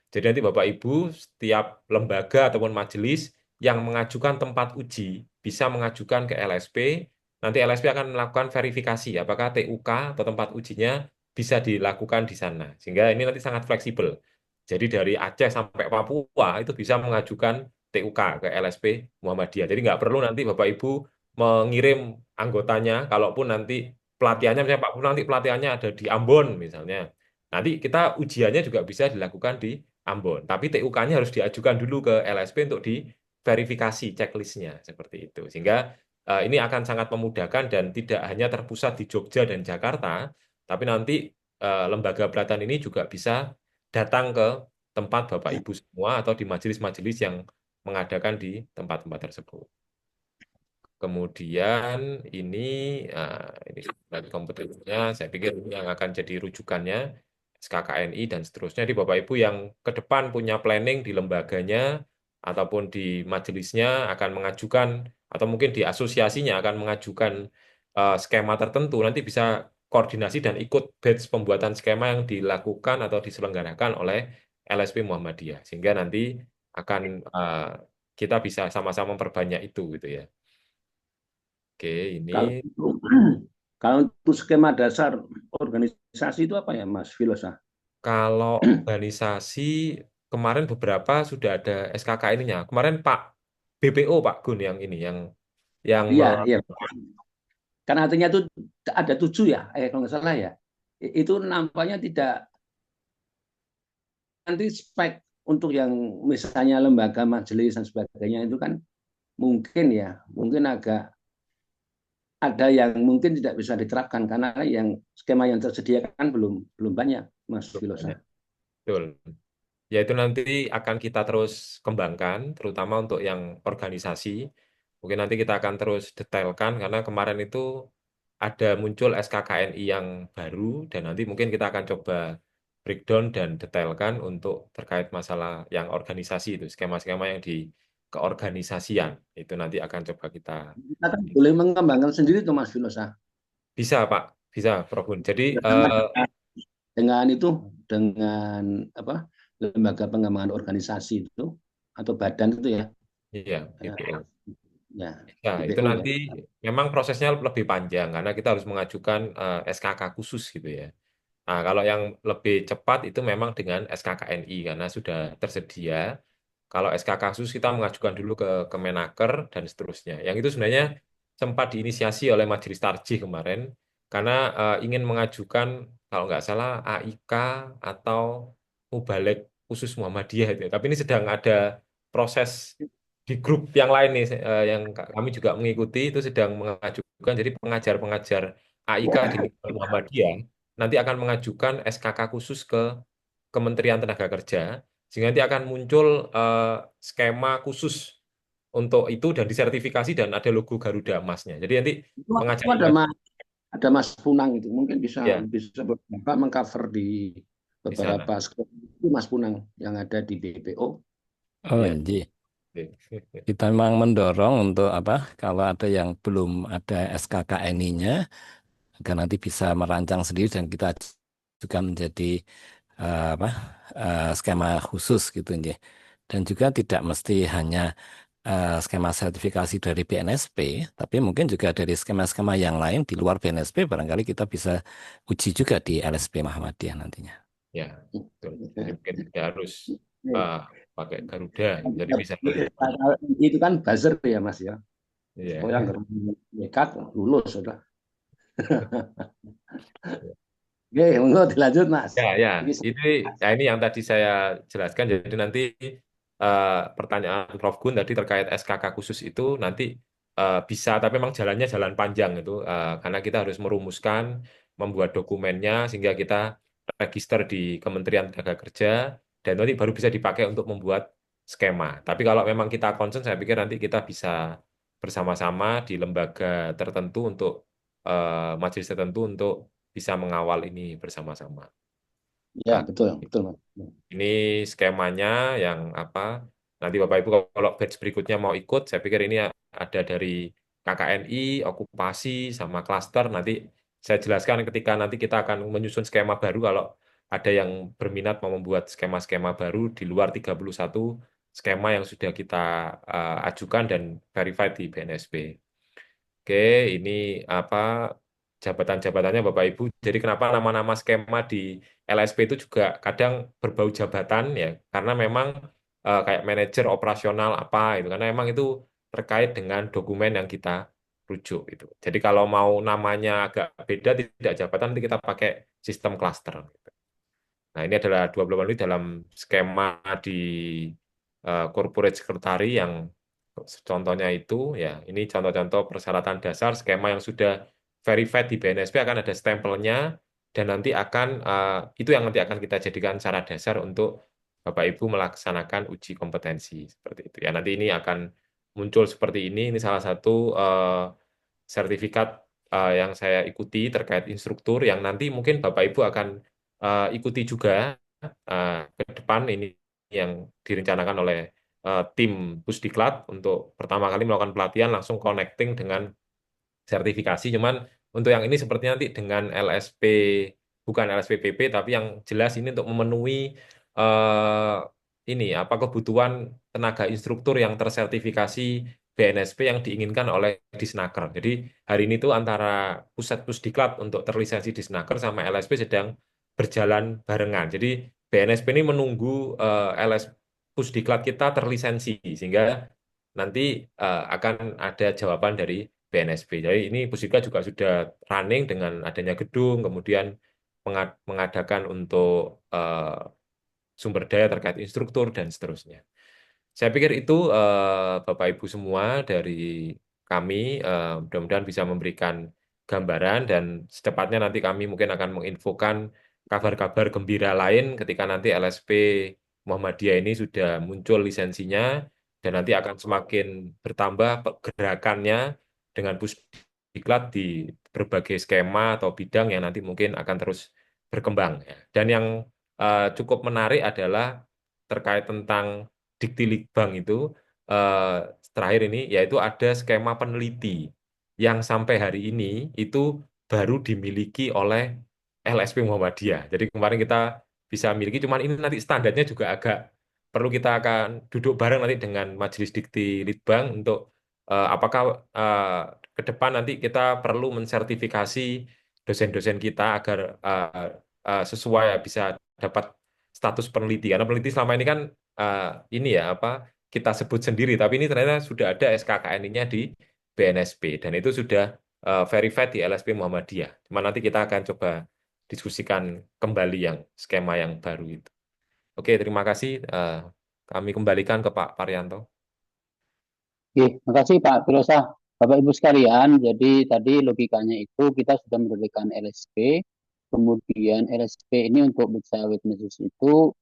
Jadi nanti Bapak Ibu setiap lembaga ataupun majelis yang mengajukan tempat uji bisa mengajukan ke LSP. Nanti LSP akan melakukan verifikasi apakah TUK atau tempat ujinya bisa dilakukan di sana. Sehingga ini nanti sangat fleksibel. Jadi dari Aceh sampai Papua itu bisa mengajukan TUK ke LSP Muhammadiyah. Jadi nggak perlu nanti Bapak Ibu mengirim anggotanya, kalaupun nanti pelatihannya, misalnya Pak Pur nanti pelatihannya ada di Ambon misalnya. Nanti kita ujiannya juga bisa dilakukan di Ambon. Tapi TUK-nya harus diajukan dulu ke LSP untuk diverifikasi checklistnya seperti itu. Sehingga ini akan sangat memudahkan dan tidak hanya terpusat di Jogja dan Jakarta, tapi nanti lembaga pelatihan ini juga bisa datang ke tempat Bapak Ibu semua atau di majelis-majelis yang mengadakan di tempat-tempat tersebut. Kemudian ini dari kompetensinya, saya pikir ini yang akan jadi rujukannya SKKNI dan seterusnya. Di Bapak Ibu yang ke depan punya planning di lembaganya ataupun di majelisnya akan mengajukan atau mungkin di asosiasinya akan mengajukan skema tertentu, nanti bisa koordinasi dan ikut batch pembuatan skema yang dilakukan atau diselenggarakan oleh LSP Muhammadiyah. Sehingga nanti akan kita bisa sama-sama memperbanyak itu gitu ya. Oke, ini Kalau kalau untuk skema dasar organisasi itu apa ya, Mas Filosa? Kalau organisasi kemarin beberapa sudah ada SKKN-nya. Kemarin Pak BPO Pak Gun yang ini yang Iya, iya. Karena artinya itu ada 7 ya, kalau nggak salah ya. Itu nampaknya tidak nanti spek untuk yang misalnya lembaga majelis dan sebagainya itu kan mungkin agak ada yang mungkin tidak bisa diterapkan karena yang skema yang tersedia kan belum banyak, Mas Filosa. betul. Ya itu nanti akan kita terus kembangkan, terutama untuk yang organisasi. Mungkin nanti kita akan terus detailkan karena kemarin itu ada muncul SKKNI yang baru dan nanti mungkin kita akan coba breakdown dan detailkan untuk terkait masalah yang organisasi itu, skema-skema yang di keorganisasian. Itu nanti akan coba kita Kita kan boleh mengembangkan sendiri tuh Mas Filosa. bisa Pak, bisa Prof. Gun. Jadi Dengan itu dengan apa lembaga pengembangan organisasi itu atau badan itu ya. iya, BPO. Ya, Ya, itu BPO ya. nanti memang prosesnya lebih panjang karena kita harus mengajukan SKK khusus gitu ya. Nah, kalau yang lebih cepat itu memang dengan SKKNI karena sudah tersedia. Kalau SKK khusus kita mengajukan dulu ke Kemenaker dan seterusnya. Yang itu sebenarnya sempat diinisiasi oleh Majelis Tarjih kemarin karena ingin mengajukan kalau nggak salah AIK atau Mubalek khusus Muhammadiyah itu. Tapi ini sedang ada proses di grup yang lain nih yang kami juga mengikuti itu sedang mengajukan jadi pengajar-pengajar AIK di lingkungan Muhammadiyah nanti akan mengajukan SKK khusus ke Kementerian Tenaga Kerja sehingga nanti akan muncul skema khusus untuk itu dan disertifikasi dan ada logo Garuda Emasnya. Jadi nanti Itu pengajar ada Mas Punang itu mungkin bisa ya bisa Bapak mengcover di di sana. beberapa sekolah itu Mas Punang yang ada di BPO. Oh, Ya. iya. Kita memang mendorong untuk apa? Kalau ada yang belum ada SKKNI-nya, agar nanti bisa merancang sendiri dan kita juga menjadi apa skema khusus gitu ya. Dan juga tidak mesti hanya skema sertifikasi dari BNSP, tapi mungkin juga dari skema-skema yang lain di luar BNSP, barangkali kita bisa uji juga di LSP Muhammadiyah nantinya. Ya, betul. Jadi mungkin tidak harus uh, pakai Garuda, jadi bisa nanti. Itu kan buzzer ya Mas ya. Iya. Oh yang nekat lulus sudah. Oke, monggo dilanjut Mas. Ya, ya, Ini ini yang tadi saya jelaskan. Jadi nanti pertanyaan Prof. Gun tadi terkait SKK khusus itu nanti bisa, tapi memang jalannya jalan panjang itu karena kita harus merumuskan, membuat dokumennya sehingga kita register di Kementerian Tenaga Kerja dan nanti baru bisa dipakai untuk membuat skema. Tapi kalau memang kita concern, saya pikir nanti kita bisa bersama-sama di lembaga tertentu untuk majelis tertentu untuk bisa mengawal ini bersama-sama. ya Nah, betul betul Mas. ini skemanya yang apa? Nanti Bapak Ibu kalau batch berikutnya mau ikut, saya pikir ini ada dari KKNI, okupasi, sama klaster. Nanti saya jelaskan ketika nanti kita akan menyusun skema baru kalau ada yang berminat mau membuat skema-skema baru di luar 31 skema yang sudah kita ajukan dan verified di BNSP. Oke, ini apa jabatan-jabatannya Bapak Ibu. Jadi kenapa nama-nama skema di LSP itu juga kadang berbau jabatan ya, karena memang kayak manajer operasional apa itu, karena memang itu terkait dengan dokumen yang kita rujuk itu. Jadi kalau mau namanya agak beda tidak jabatan nanti kita pakai sistem cluster. Nah ini adalah 20 menit dalam skema di corporate secretary yang contohnya itu ya ini contoh-contoh persyaratan dasar skema yang sudah verified di BNSP akan ada stempelnya dan nanti akan itu yang nanti akan kita jadikan syarat dasar untuk Bapak Ibu melaksanakan uji kompetensi seperti itu ya nanti ini akan muncul seperti ini salah satu sertifikat yang saya ikuti terkait instruktur yang nanti mungkin Bapak Ibu akan ikuti juga ke depan ini yang direncanakan oleh tim Pusdiklat untuk pertama kali melakukan pelatihan langsung connecting dengan sertifikasi. Cuman untuk yang ini sepertinya nanti dengan LSP, bukan LSPPP, tapi yang jelas ini untuk memenuhi eh, ini apa kebutuhan tenaga instruktur yang tersertifikasi BNSP yang diinginkan oleh Disnaker. Jadi hari ini tuh antara pusat Pusdiklat untuk terlisensi Disnaker sama LSP sedang berjalan barengan. Jadi BNSP ini menunggu LS Pusdiklat kita terlisensi sehingga nanti akan ada jawaban dari BNSP. Jadi ini Pusdiklat juga sudah running dengan adanya gedung, kemudian mengadakan untuk sumber daya terkait instruktur dan seterusnya. Saya pikir itu Bapak Ibu semua dari kami mudah-mudahan bisa memberikan gambaran dan secepatnya nanti kami mungkin akan menginfokan kabar-kabar gembira lain ketika nanti LSP Muhammadiyah ini sudah muncul lisensinya dan nanti akan semakin bertambah gerakannya dengan pusdiklat di berbagai skema atau bidang yang nanti mungkin akan terus berkembang ya. Dan yang cukup menarik adalah terkait tentang Diktilitbang itu eh, terakhir ini yaitu ada skema peneliti yang sampai hari ini itu baru dimiliki oleh LSP Muhammadiyah. Jadi kemarin kita bisa miliki, cuman ini nanti standarnya juga agak perlu kita akan duduk bareng nanti dengan Majelis Dikti Litbang untuk apakah ke depan nanti kita perlu mensertifikasi dosen-dosen kita agar sesuai bisa dapat status peneliti. Karena peneliti selama ini kan eh, ini ya apa kita sebut sendiri, tapi ini ternyata sudah ada SKKN-nya di BNSP dan itu sudah verified di LSP Muhammadiyah. Cuma nanti kita akan coba diskusikan kembali yang skema yang baru itu. Oke, terima kasih. Kami kembalikan ke Pak Paryanto. Oke, makasih Pak Filosa. Bapak Ibu sekalian, jadi tadi logikanya itu kita sudah mendirikan LSP, kemudian LSP ini untuk bisa witnesses itu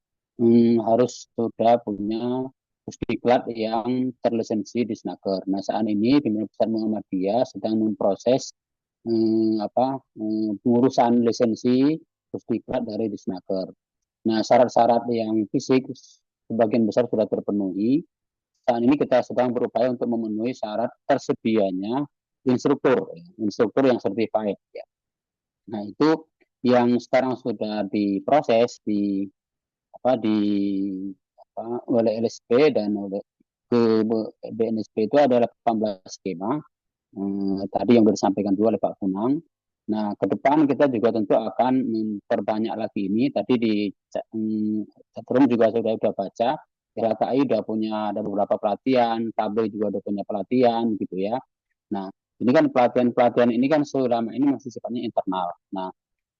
harus sudah punya pusdiklat yang terlisensi di Snaker. Nah saat ini Pimpinan Pusat Muhammadiyah sedang memproses pengurusan lisensi pusdiklat dari Disnaker. Nah syarat-syarat yang fisik sebagian besar sudah terpenuhi. Saat ini kita sedang berupaya untuk memenuhi syarat tersedianya instruktur yang certified. Ya. Nah itu yang sekarang sudah diproses oleh LSP dan oleh ke BNSP itu adalah 18 skema. Tadi yang disampaikan juga oleh Pak Kunang. Nah, ke depan kita juga tentu akan memperbanyak lagi ini. Tadi di chatroom juga sudah baca, LHKI sudah punya ada beberapa pelatihan, KB juga sudah punya pelatihan gitu ya. Nah, ini kan pelatihan ini kan selama ini masih sifatnya internal. Nah,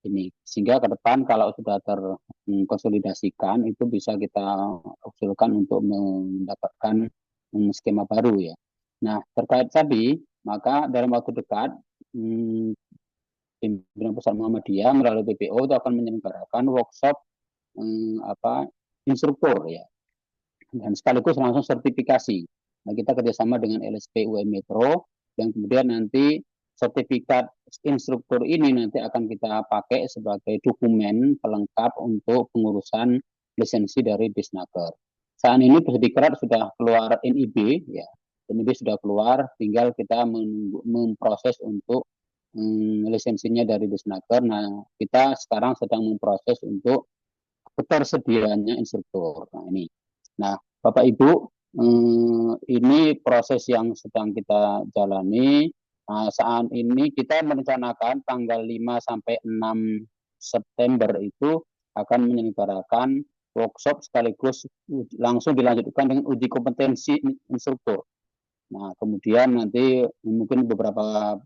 ini sehingga ke depan kalau sudah terkonsolidasikan itu bisa kita usulkan untuk mendapatkan skema baru ya. Nah, terkait tadi, maka dalam waktu dekat Pimpinan Pusat Muhammadiyah melalui BPO itu akan menyelenggarakan workshop instruktur ya, dan sekaligus langsung sertifikasi. Nah, kita kerjasama dengan LSP UM Metro, dan kemudian nanti sertifikat instruktur ini nanti akan kita pakai sebagai dokumen pelengkap untuk pengurusan lisensi dari Disnaker. Saat ini Pusdiklat sudah keluar NIB, ya, NIB sudah keluar, tinggal kita memproses untuk lisensinya dari Disnaker. Nah, kita sekarang sedang memproses untuk ketersediaannya instruktur. Nah, ini. Nah, Bapak Ibu, ini proses yang sedang kita jalani. Nah, saat ini kita merencanakan tanggal 5 sampai 6 September itu akan menyelenggarakan workshop sekaligus langsung dilanjutkan dengan uji kompetensi instruktur. Nah, kemudian nanti mungkin beberapa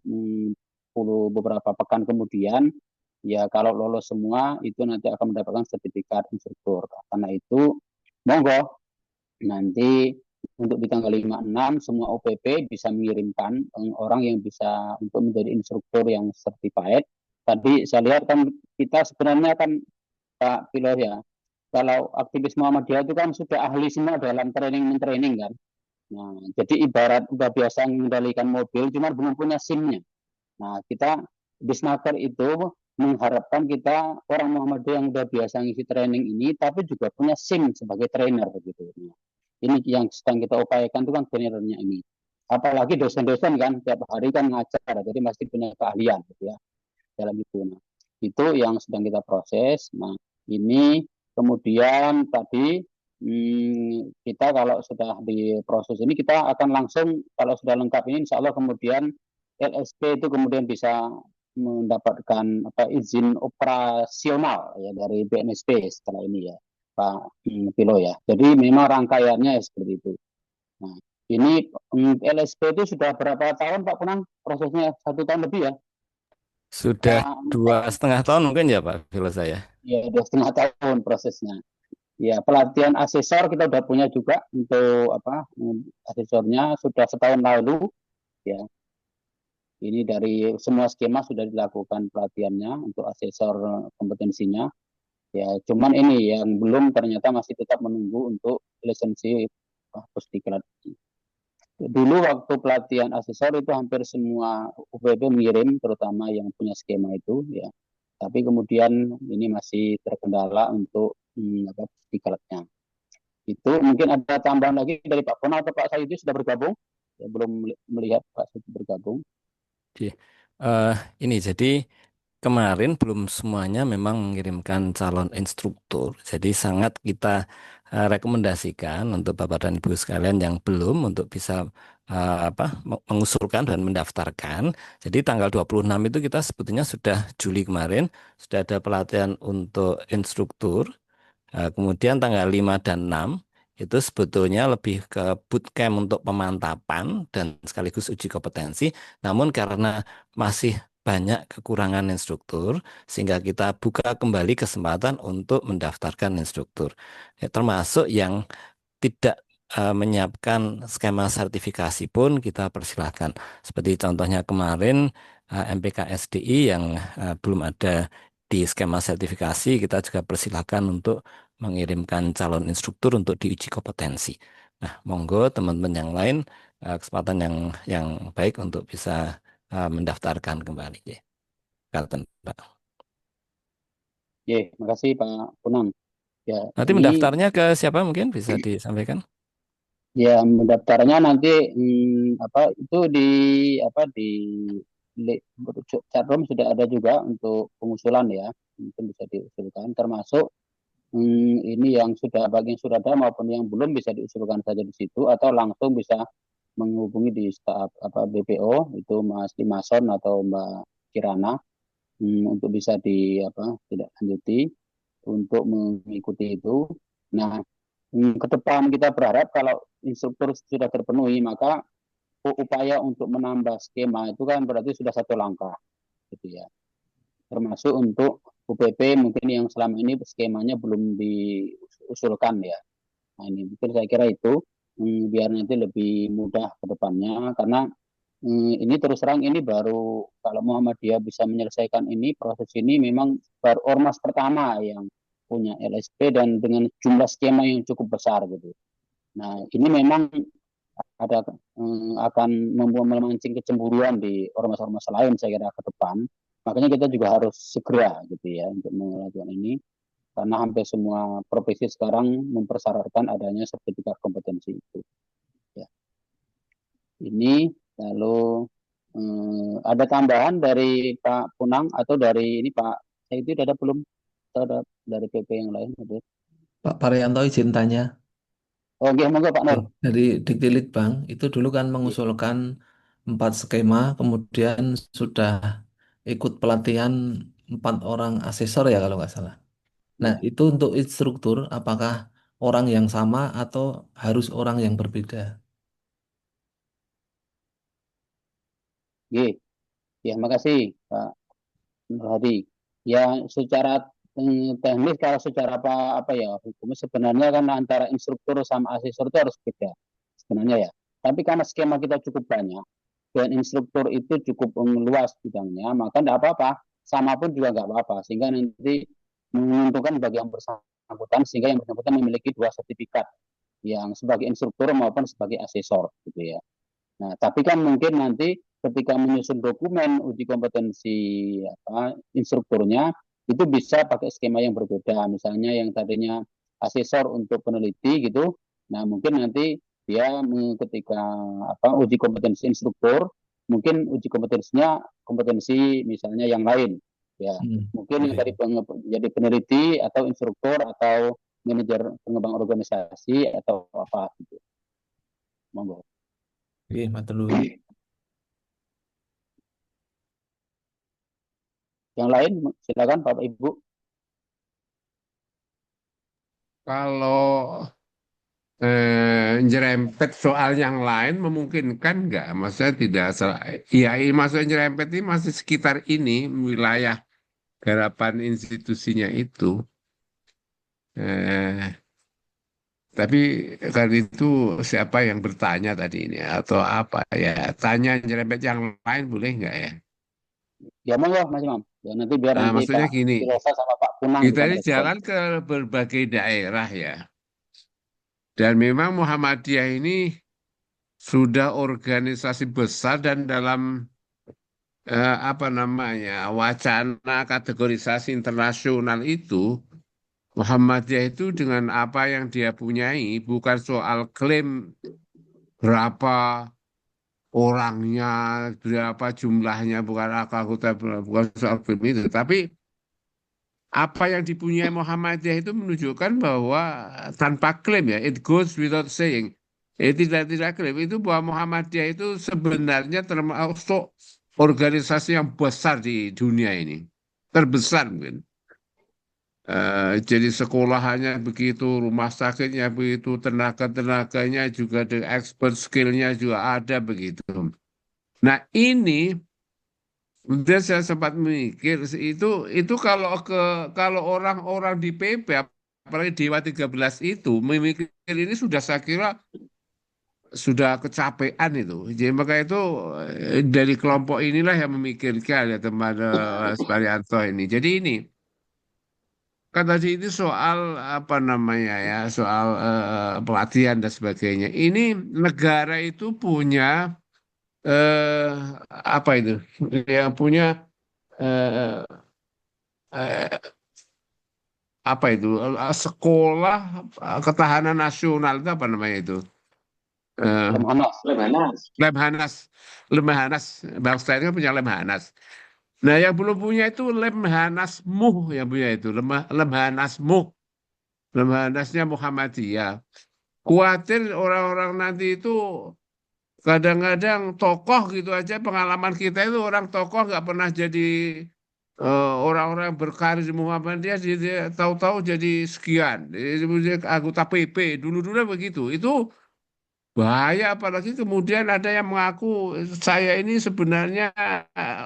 pekan kemudian, ya kalau lolos semua itu nanti akan mendapatkan sertifikat instruktur. Karena itu, monggo nanti untuk di tanggal 5-6 semua OPP bisa mengirimkan orang yang bisa untuk menjadi instruktur yang certified. Tadi saya lihat kan kita sebenarnya kan Pak Pilot ya, kalau aktivis Muhammadiyah itu kan sudah ahli semua dalam training kan. Nah, jadi ibarat udah biasa mengendalikan mobil, cuma belum punya SIM-nya. Nah, kita di Snaker itu mengharapkan kita orang Muhammadiyah yang udah biasa ngisi training ini, tapi juga punya SIM sebagai trainer begitu. Nah, ini yang sedang kita upayakan itu kan trainernya ini. Apalagi dosen-dosen kan tiap hari kan ngajar, jadi pasti punya keahlian gitu ya dalam itu. Nah, itu yang sedang kita proses. Nah, ini kemudian tadi kita kalau sudah di proses ini kita akan langsung kalau sudah lengkap ini insya Allah kemudian LSP itu kemudian bisa mendapatkan izin operasional ya dari BNSP setelah ini ya Pak Pilo ya. Jadi memang rangkaiannya seperti itu. Nah, ini LSP itu sudah berapa tahun Pak Punang? Prosesnya 1 tahun lebih ya? Sudah Pak, 2,5 tahun mungkin ya Pak, kalau saya. ya 2,5 tahun prosesnya. Ya, pelatihan asesor kita udah punya juga untuk asesornya sudah setahun lalu ya. Ini dari semua skema sudah dilakukan pelatihannya untuk asesor kompetensinya. Ya, cuman ini yang belum ternyata masih tetap menunggu untuk lisensi pusdiklat. Dulu waktu pelatihan asesor itu hampir semua UPP mengirim, terutama yang punya skema itu ya. Tapi kemudian ini masih terkendala untuk pusdiklatnya. Itu mungkin ada tambahan lagi dari Pak Pona atau Pak Sayudi sudah bergabung? Ya, belum melihat Pak Sayudi bergabung. Oke. Ini jadi kemarin belum semuanya memang mengirimkan calon instruktur. Jadi sangat kita rekomendasikan untuk Bapak dan Ibu sekalian yang belum untuk bisa mengusulkan dan mendaftarkan. Jadi tanggal 26 itu kita sebetulnya sudah Juli kemarin sudah ada pelatihan untuk instruktur. Kemudian tanggal 5 dan 6 itu sebetulnya lebih ke bootcamp untuk pemantapan dan sekaligus uji kompetensi. Namun karena masih banyak kekurangan instruktur, sehingga kita buka kembali kesempatan untuk mendaftarkan instruktur. Ya, termasuk yang tidak menyiapkan skema sertifikasi pun kita persilahkan. Seperti contohnya kemarin MPKSDI yang belum ada di skema sertifikasi, kita juga persilahkan untuk mengirimkan calon instruktur untuk diuji kompetensi. Nah, monggo teman-teman yang lain kesempatan yang baik untuk bisa mendaftarkan kembali. Ya. Kata Pak. Ya, makasih Pak Punang. Ya, Nanti ini mendaftarnya ke siapa mungkin bisa disampaikan? ya mendaftarnya nanti itu di chatroom sudah ada juga untuk pengusulan ya, mungkin bisa diusulkan termasuk ini yang sudah bagian sudah ada maupun yang belum bisa diusulkan saja di situ atau langsung bisa menghubungi di staf BPO itu Mas Limason atau Mbak Kirana untuk bisa tidak lanjuti untuk mengikuti itu. Nah, ke depan kita berharap kalau instruktur sudah terpenuhi maka upaya untuk menambah skema itu kan berarti sudah satu langkah gitu ya. Termasuk untuk UPP mungkin yang selama ini skemanya belum diusulkan ya. Nah, ini mungkin saya kira itu biar nanti lebih mudah ke depannya karena ini terus terang ini baru kalau Muhammadiyah bisa menyelesaikan ini proses ini memang baru ormas pertama yang punya LSP dan dengan jumlah skema yang cukup besar gitu. Nah ini memang ada akan memancing kecemburuan di ormas-ormas lain saya kira ke depan. Makanya kita juga harus segera gitu ya untuk melakukan ini karena hampir semua profesi sekarang mempersyaratkan adanya sertifikat kompetensi itu. Ya. Ini lalu ada tambahan dari Pak Punang atau dari ini Pak saya itu ada belum atau ada dari PP yang lain ada. Pak Paryanto izin tanya. Oke, monggo Pak Nur. Dari Diktilit Bank, itu dulu kan mengusulkan 4 skema, kemudian sudah ikut pelatihan 4 orang asesor ya kalau nggak salah. Nah, Ya, itu untuk instruktur, apakah orang yang sama atau harus orang yang berbeda? oke. Ya, makasih Pak Nur Hadi. Ya, secara teknis kalau secara apa ya hukumnya sebenarnya kan antara instruktur sama asesor itu harus beda sebenarnya ya. Tapi karena skema kita cukup banyak dan instruktur itu cukup luas bidangnya, maka tidak apa-apa. Sama pun juga nggak apa-apa. Sehingga nanti menguntungkan bagi yang bersangkutan, sehingga yang bersangkutan memiliki 2 sertifikat, yang sebagai instruktur maupun sebagai asesor, gitu ya. Nah, tapi kan mungkin nanti ketika menyusun dokumen uji kompetensi instrukturnya, itu bisa pakai skema yang berbeda. Misalnya yang tadinya asesor untuk peneliti gitu, nah mungkin nanti dia ketika uji kompetensi instruktur, mungkin uji kompetensinya kompetensi misalnya yang lain, ya mungkin yang tadi Oke. jadi peneliti atau instruktur atau manajer pengembang organisasi atau apa gitu. Monggo. Oke, matur nuwun. lain, silakan Bapak Ibu. Kalau nyerempet soal yang lain memungkinkan nggak? Maksudnya tidak ya ini maksudnya nyerempet ini masih sekitar ini wilayah garapan institusinya itu. Eh, tapi karena itu siapa yang bertanya tadi ini atau apa ya? Tanya nyerempet yang lain boleh nggak ya? Ya monggo Mas Imam. Ya nanti biar nanti Maksudnya Pak gini, Filosa sama Pak Punang kita bisa ini merespon. jalan ke berbagai daerah ya. Dan memang Muhammadiyah ini sudah organisasi besar dan dalam apa namanya wacana kategorisasi internasional itu Muhammadiyah itu dengan apa yang dia punyai bukan soal klaim berapa orangnya, berapa jumlahnya, bukan anggota, bukan soal klaim itu, tapi apa yang dipunyai Muhammadiyah itu menunjukkan bahwa tanpa klaim ya, it goes without saying, tidak klaim itu bahwa Muhammadiyah itu sebenarnya termasuk organisasi yang besar di dunia ini, terbesar mungkin. Jadi sekolahannya begitu, rumah sakitnya begitu, tenaga-tenaganya juga, expert skill-nya juga ada begitu. Nah ini kemudian saya sempat mikir itu kalau orang-orang di PP apalagi Dewa 13 itu memikir ini sudah saya kira sudah kecapean itu. Jadi maka itu dari kelompok inilah yang memikirkan ya teman Sparianto ini. Jadi ini kan tadi ini soal apa namanya ya soal pelatihan dan sebagainya. Ini negara itu punya eh, apa itu yang punya eh, eh, apa itu sekolah ketahanan nasional itu apa namanya itu Lemhanas. Lemhanas. Lemhanas Lemhanas bangsa ini kan punya Lemhanas. Nah yang belum punya itu Lemhanasmu yang punya itu Lemhanasmu Lemhanasnya Muhammadiyah. Khawatir orang-orang nanti itu kadang-kadang tokoh gitu aja pengalaman kita itu orang tokoh nggak pernah jadi orang-orang berkarir di Muhammadiyah dia tahu-tahu jadi sekian. Jadi anggota PP dulu-dulu begitu. Itu bahaya apalagi kemudian ada yang mengaku saya ini sebenarnya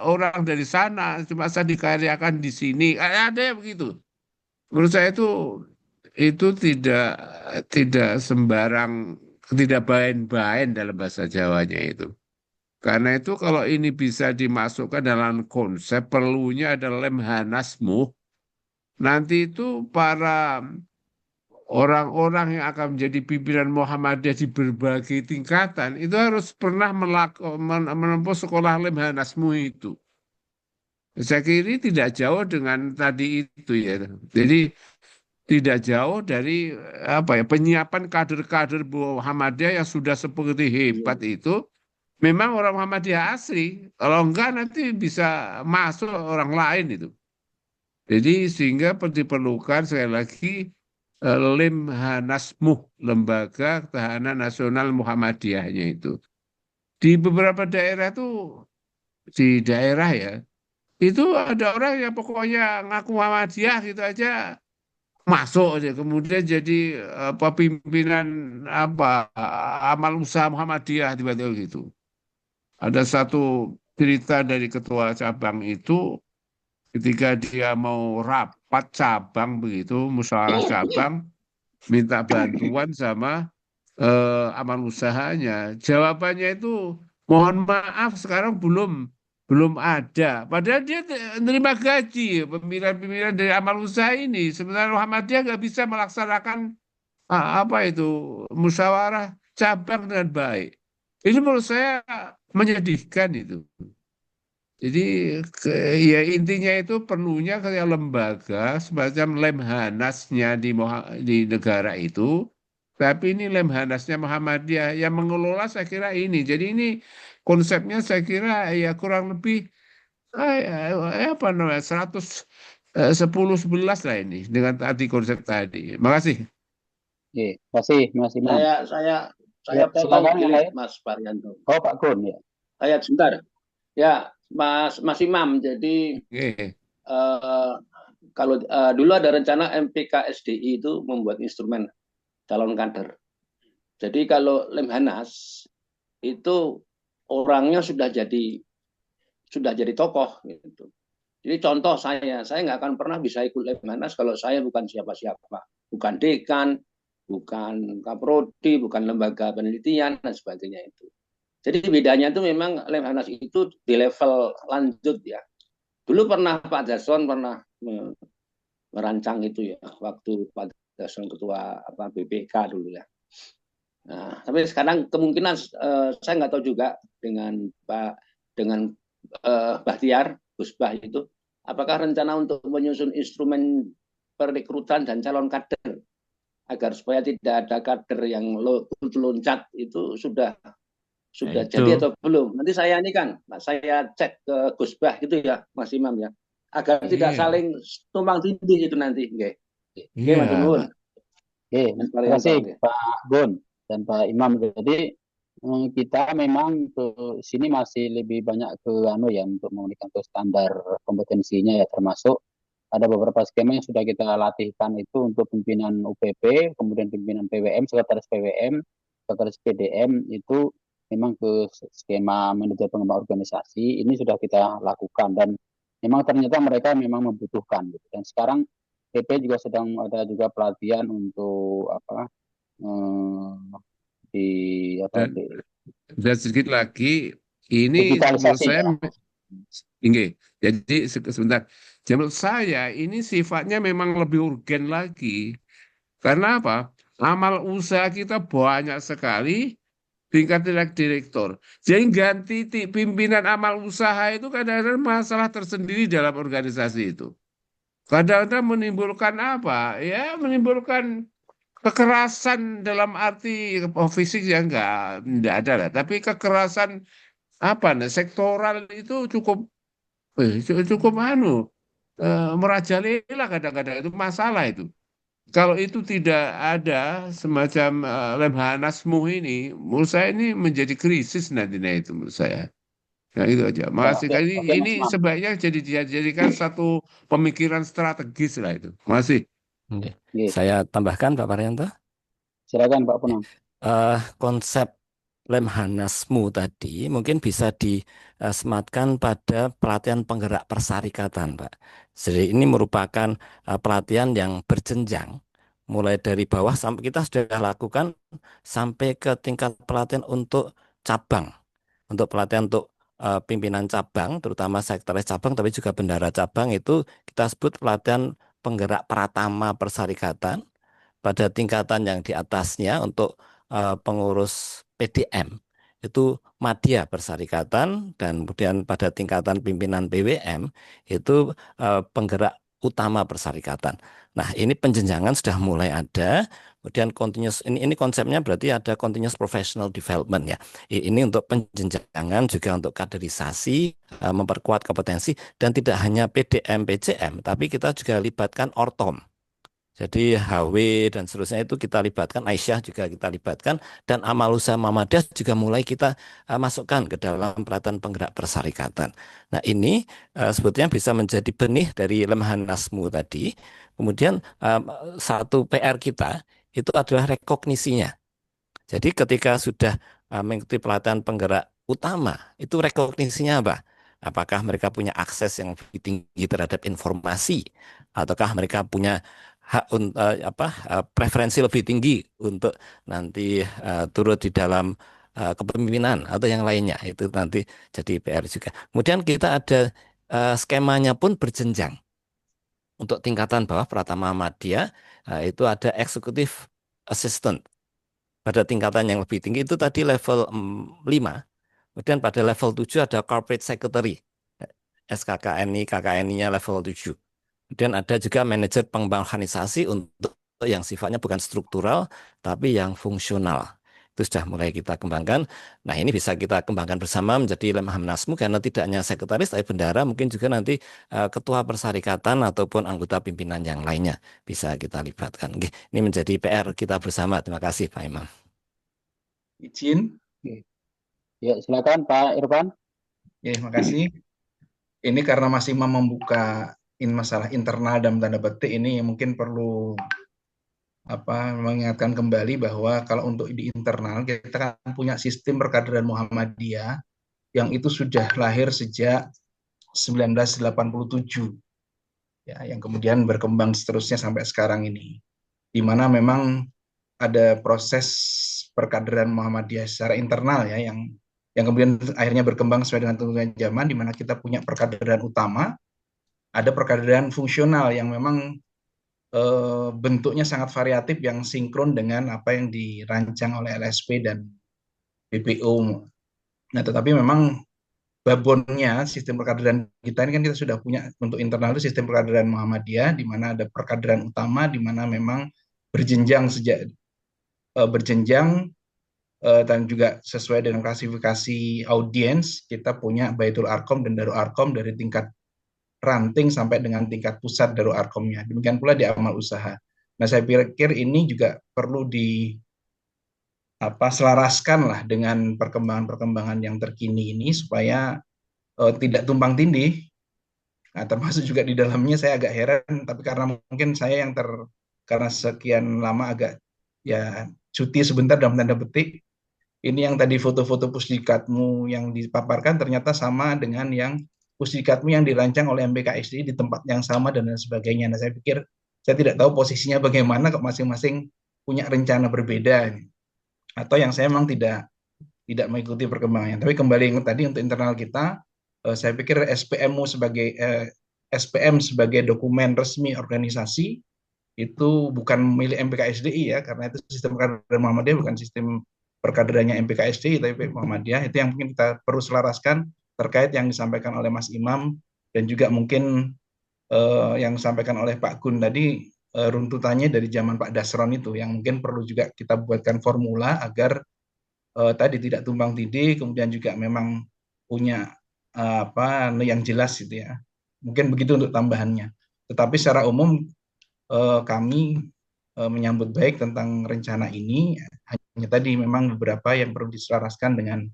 orang dari sana cuma saya dikaryakan di sini. Ada yang begitu. Menurut saya itu tidak sembarang tidak bain-bain dalam bahasa Jawanya itu. Karena itu kalau ini bisa dimasukkan dalam konsep perlunya ada lemhanasmu, nanti itu para orang-orang yang akan menjadi pimpinan Muhammadiyah di berbagai tingkatan itu harus pernah menempuh sekolah lemhanasmu itu. Saya kira tidak jauh dengan tadi itu ya. Jadi tidak jauh dari apa ya penyiapan kader-kader Muhammadiyah yang sudah seperti hebat itu memang orang Muhammadiyah asli. Kalau enggak nanti bisa masuk orang lain itu. Jadi sehingga diperlukan sekali lagi Lemhanasmuh, Lembaga Ketahanan Nasional Muhammadiyahnya itu. Di beberapa daerah itu di daerah ya itu ada orang yang pokoknya ngaku Muhammadiyah gitu aja masuk aja kemudian jadi apa pimpinan apa amal usaha Muhammadiyah tiba-tiba gitu. Ada satu cerita dari ketua cabang itu ketika dia mau rapat cabang begitu, musyawarah cabang minta bantuan sama amal usahanya. Jawabannya itu mohon maaf sekarang belum ada. Padahal dia menerima gaji pimpinan-pimpinan dari amal usaha ini. Sebenarnya Muhammadiyah nggak bisa melaksanakan apa itu musyawarah cabang dengan baik. Ini menurut saya menyedihkan itu. Jadi ya intinya itu perlunya kayak lembaga semacam Lemhanasnya di negara itu, tapi ini Lemhanasnya Muhammadiyah yang mengelola saya kira ini. Jadi ini konsepnya saya kira ya kurang lebih apa namanya 110-11 lah ini dengan tadi konsep tadi. Makasih. Oke, terima kasih Mas Imam. Saya Ya, potong silakan yang sedikit, lain. Mas Parianto. Oh Pak Gun ya. Saya sebentar. Ya, Mas Imam. Jadi Oke. eh, kalau dulu ada rencana MPK-SDI itu membuat instrumen calon kader. Jadi kalau Lemhanas itu orangnya sudah jadi tokoh gitu. Jadi contoh saya nggak akan pernah bisa ikut Lemhanas kalau saya bukan siapa-siapa, bukan dekan, bukan kaprodi, bukan lembaga penelitian dan sebagainya itu. Jadi bedanya itu memang Lemhanas itu di level lanjut ya. Dulu pernah Pak Dason pernah merancang itu ya, waktu Pak Dason ketua BPK dulu ya. Nah, tapi sekarang kemungkinan saya nggak tahu juga dengan Bahtiar Gus Bah itu, apakah rencana untuk menyusun instrumen perekrutan dan calon kader agar supaya tidak ada kader yang loncat itu sudah Itu jadi atau belum? Nanti saya saya cek ke Gus Bah gitu ya, Mas Imam ya, agar tidak iya, saling tumpang tindih itu nanti. Oke, iya, Mas Gun. Pak. Oke, terima kasih Pak Gun dan Pak Imam. Jadi kita memang ke sini masih lebih banyak ke untuk memberikan ke standar kompetensinya ya, termasuk ada beberapa skema yang sudah kita latihkan itu untuk pimpinan UPP, kemudian pimpinan PWM, sekretaris PWM, sekretaris PDM itu memang ke skema manajer pengembang organisasi ini sudah kita lakukan dan memang ternyata mereka memang membutuhkan gitu. Dan sekarang PP juga sedang ada juga pelatihan untuk di Dan, dan sedikit lagi, ini menurut digitalisasi saya, ya. jadi sebentar. Menurut saya ini sifatnya memang lebih urgen lagi. Karena apa? Amal usaha kita banyak sekali tingkat direktur. Jadi ganti pimpinan amal usaha itu kadang-kadang masalah tersendiri dalam organisasi itu. Kadang-kadang menimbulkan apa? Ya menimbulkan kekerasan dalam arti fisik ya enggak ada lah. Tapi kekerasan apa nih sektoral itu cukup merajalela kadang-kadang itu masalah itu. Kalau itu tidak ada semacam Lemhanasmu ini, menurut saya ini menjadi krisis nantinya itu menurut saya. Nah itu aja. Ya, Makasih. oke, oke Ini Mas Imam. sebaiknya dijadikan satu pemikiran strategis lah itu. Makasih. Oke. Oke, Saya tambahkan Pak Paryanto. silakan Pak Punam. Konsep Lemhanasmu tadi mungkin bisa disematkan pada pelatihan penggerak persyarikatan, Pak. Jadi ini merupakan pelatihan yang berjenjang, mulai dari bawah sampai kita sudah lakukan sampai ke tingkat pelatihan untuk cabang, untuk pelatihan untuk pimpinan cabang, terutama sekretaris cabang, tapi juga bendahara cabang itu kita sebut pelatihan penggerak pratama persyarikatan. Pada tingkatan yang di atasnya untuk pengurus PDM itu madya persyarikatan, dan kemudian pada tingkatan pimpinan PWM itu penggerak utama persyarikatan. Nah, ini penjenjangan sudah mulai ada. Kemudian continuous ini konsepnya berarti ada continuous professional development ya. Ini untuk penjenjangan juga untuk kaderisasi, memperkuat kompetensi, dan tidak hanya PDM PCM, tapi kita juga libatkan Ortom. Jadi HW dan seterusnya itu kita libatkan, Aisyah juga kita libatkan, dan amal usaha Muhammadiyah juga mulai kita masukkan ke dalam pelatihan penggerak persyarikatan. Nah ini sebetulnya bisa menjadi benih dari Lemhanasmu tadi. Kemudian satu PR kita itu adalah rekognisinya. Jadi ketika sudah mengikuti pelatihan penggerak utama, itu rekognisinya apa? Apakah mereka punya akses yang lebih tinggi terhadap informasi, ataukah mereka punya preferensi lebih tinggi untuk nanti turut di dalam kepemimpinan atau yang lainnya, itu nanti jadi PR juga. Kemudian kita ada skemanya pun berjenjang. Untuk tingkatan bawah Pratama Madya itu ada executive assistant. Pada tingkatan yang lebih tinggi itu tadi level 5. Kemudian pada level 7 ada corporate secretary. SKKNI, KKNI-nya level 7. Kemudian ada juga manajer pengembangan organisasi untuk yang sifatnya bukan struktural, tapi yang fungsional. Itu sudah mulai kita kembangkan. Nah ini bisa kita kembangkan bersama menjadi Lemhanasmu, karena tidak hanya sekretaris, tapi bendahara, mungkin juga nanti ketua persyarikatan ataupun anggota pimpinan yang lainnya bisa kita libatkan. Ini menjadi PR kita bersama. Terima kasih Pak Imam. Izin. Ya, silakan Pak Irfan. Terima kasih. Ini karena Mas Imam membuka masalah internal dalam tanda petik ini mungkin perlu mengingatkan kembali bahwa kalau untuk di internal kita kan punya sistem perkaderan Muhammadiyah yang itu sudah lahir sejak 1987 ya, yang kemudian berkembang seterusnya sampai sekarang ini, di mana memang ada proses perkaderan Muhammadiyah secara internal ya, yang kemudian akhirnya berkembang sesuai dengan tuntutan zaman, di mana kita punya perkaderan utama, ada perkaderan fungsional yang memang bentuknya sangat variatif, yang sinkron dengan apa yang dirancang oleh LSP dan BPO. Nah, tetapi memang babonnya sistem perkaderan kita ini kan kita sudah punya untuk internal itu sistem perkaderan Muhammadiyah, di mana ada perkaderan utama, di mana memang berjenjang dan juga sesuai dengan klasifikasi audiens. Kita punya Baitul Arqam dan Darul Arqam dari tingkat ranting sampai dengan tingkat pusat Darul Arqamnya. Demikian pula di amal usaha. Nah, saya pikir ini juga perlu selaraskan lah dengan perkembangan-perkembangan yang terkini ini, supaya tidak tumpang tindih. Nah, termasuk juga di dalamnya saya agak heran, tapi karena mungkin saya karena sekian lama agak ya cuti sebentar dalam tanda petik, ini yang tadi foto-foto pusdikatmu yang dipaparkan ternyata sama dengan yang pusdikatmu yang dirancang oleh MPKSDI di tempat yang sama dan lain sebagainya. Nah, saya pikir saya tidak tahu posisinya bagaimana, kok masing-masing punya rencana berbeda, atau yang saya memang tidak mengikuti perkembangannya. Tapi kembali tadi untuk internal kita, saya pikir SPM sebagai dokumen resmi organisasi itu bukan milik MPKSDI ya, karena itu sistem perkaderan Muhammadiyah, bukan sistem perkaderannya MPKSDI, tapi Muhammadiyah. Itu yang mungkin kita perlu selaraskan terkait yang disampaikan oleh Mas Imam, dan juga mungkin yang disampaikan oleh Pak Gun tadi, runtutannya dari zaman Pak Dasron itu, yang mungkin perlu juga kita buatkan formula agar tadi tidak tumpang tindih, kemudian juga memang punya yang jelas gitu ya. Mungkin begitu untuk tambahannya. Tetapi secara umum kami menyambut baik tentang rencana ini. Hanya tadi memang beberapa yang perlu diselaraskan dengan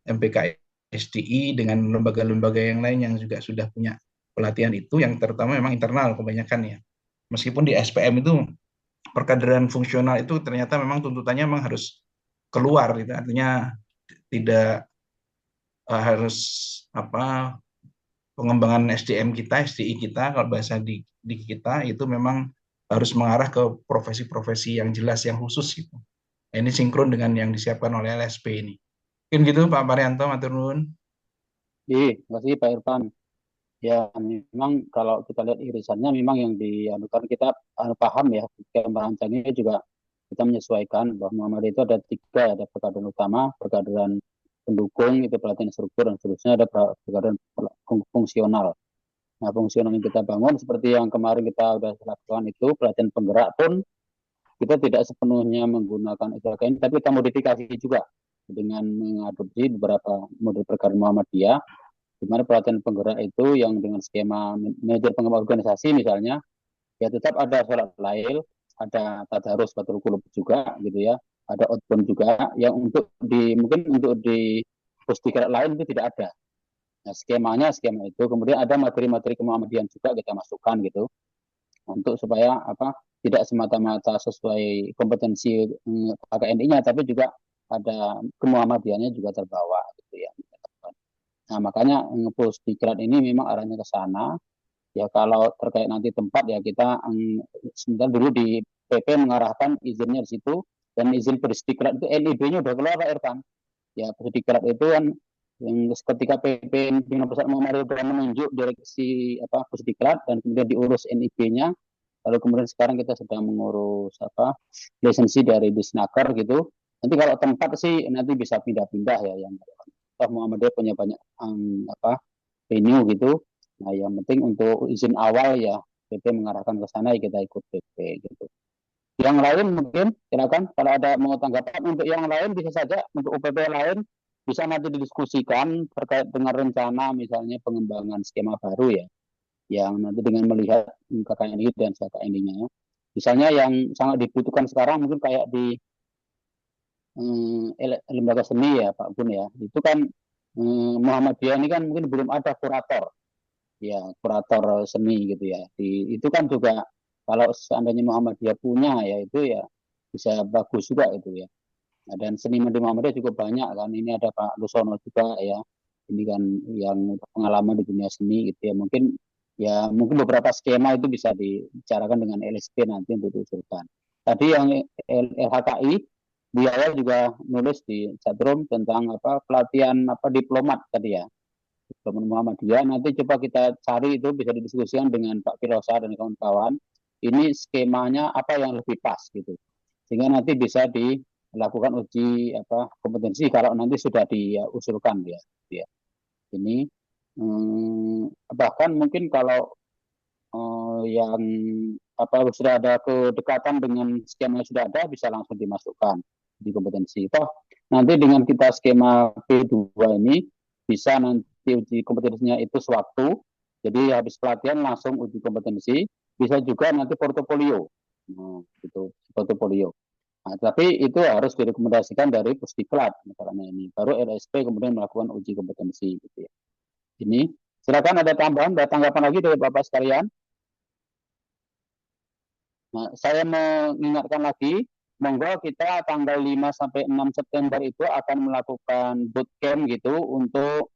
MPKSDI, dengan lembaga-lembaga yang lain yang juga sudah punya pelatihan itu, yang terutama memang internal kebanyakan ya. Meskipun di SPM itu perkaderan fungsional itu ternyata memang tuntutannya memang harus keluar gitu. Artinya tidak harus pengembangan SDM kita, SDI kita, kalau bahasa di kita itu memang harus mengarah ke profesi-profesi yang jelas, yang khusus gitu. Nah, ini sinkron dengan yang disiapkan oleh LSP ini. Mungkin gitu Pak Marianto, matur nuwun. Iya, terima kasih Pak Irfan. Ya, memang kalau kita lihat irisannya memang yang dianukan kita paham ya, kita merancangnya juga kita menyesuaikan bahwa Muhammadiyah itu ada tiga, ada perkaderan utama, perkaderan pendukung, itu pelatihan struktur, dan seterusnya ada perkaderan fungsional. Nah, fungsional yang kita bangun seperti yang kemarin kita sudah lakukan itu, pelatihan penggerak pun kita tidak sepenuhnya menggunakan IKKN, tapi kita modifikasi juga dengan mengadopsi beberapa model perkaderan Muhammadiyah, di mana pelatihan penggerak itu yang dengan skema manajer pengembangan organisasi misalnya, ya tetap ada sholat lail, ada tadarus batul qulub juga gitu ya, ada outbound juga, yang mungkin untuk di pusdiklat lain itu tidak ada. Nah, skema itu, kemudian ada materi-materi kemuhammadian juga kita masukkan gitu, untuk supaya tidak semata-mata sesuai kompetensi KKNI-nya, tapi juga ada kemuhammadiannya juga terbawa gitu ya. Nah, makanya pusdiklat ini memang arahnya ke sana. Ya, kalau terkait nanti tempat ya kita sebentar dulu di PP mengarahkan izinnya di situ, dan izin pusdiklat itu LIB-nya udah keluar Pak Irfan. Ya, pusdiklat itu kan yang ketika PP pimpinan pusat Muhammadiyah sudah menunjuk direksi pusdiklat, dan kemudian diurus NIB-nya, lalu kemudian sekarang kita sedang mengurus lisensi dari Disnaker gitu. Nanti kalau tempat sih nanti bisa pindah-pindah ya, yang Muhammadiyah punya banyak venue gitu. Nah, yang penting untuk izin awal ya PP mengarahkan ke sana, ya kita ikut PP gitu. Yang lain mungkin silakan kalau ada mau tanggapan. Untuk yang lain bisa saja, untuk UPP lain bisa nanti didiskusikan terkait dengan rencana misalnya pengembangan skema baru ya, yang nanti dengan melihat KKNI dan KKNI-nya. Misalnya yang sangat dibutuhkan sekarang mungkin kayak di lembaga seni ya Pak Gun ya, itu kan Muhammadiyah ini kan mungkin belum ada kurator. ya kurator seni gitu ya. Itu kan juga kalau seandainya Muhammadiyah punya ya itu ya bisa bagus juga itu ya. Nah, dan seniman di Muhammadiyah juga banyak kan. Ini ada Pak Lusono juga ya. Ini kan yang pengalaman di dunia seni gitu ya. Mungkin beberapa skema itu bisa dibicarakan dengan LSP nanti untuk diusulkan. Tadi yang LHKI Buya juga nulis di chatroom tentang apa pelatihan apa diplomat tadi ya. Diplomat Muhammadiyah nanti coba kita cari itu bisa didiskusikan dengan Pak Firosa dan kawan-kawan. Ini skemanya apa yang lebih pas gitu. Sehingga nanti bisa dilakukan uji apa kompetensi kalau nanti sudah diusulkan ya. Ya. Ini bahkan mungkin kalau yang apa sudah ada kedekatan dengan skema yang sudah ada bisa langsung dimasukkan di kompetensi. Toh nanti dengan kita skema P2 ini bisa nanti uji kompetensinya itu sewaktu. Jadi habis pelatihan langsung uji kompetensi. Bisa juga nanti portofolio. Nah, itu portofolio. Nah, tapi itu harus direkomendasikan dari Pusdiklat misalnya ini. Baru LSP kemudian melakukan uji kompetensi gitu ya. Ini silakan ada tambahan, ada tanggapan lagi dari Bapak sekalian. Nah, saya mengingatkan lagi, monggo kita tanggal 5 sampai 6 September itu akan melakukan bootcamp gitu untuk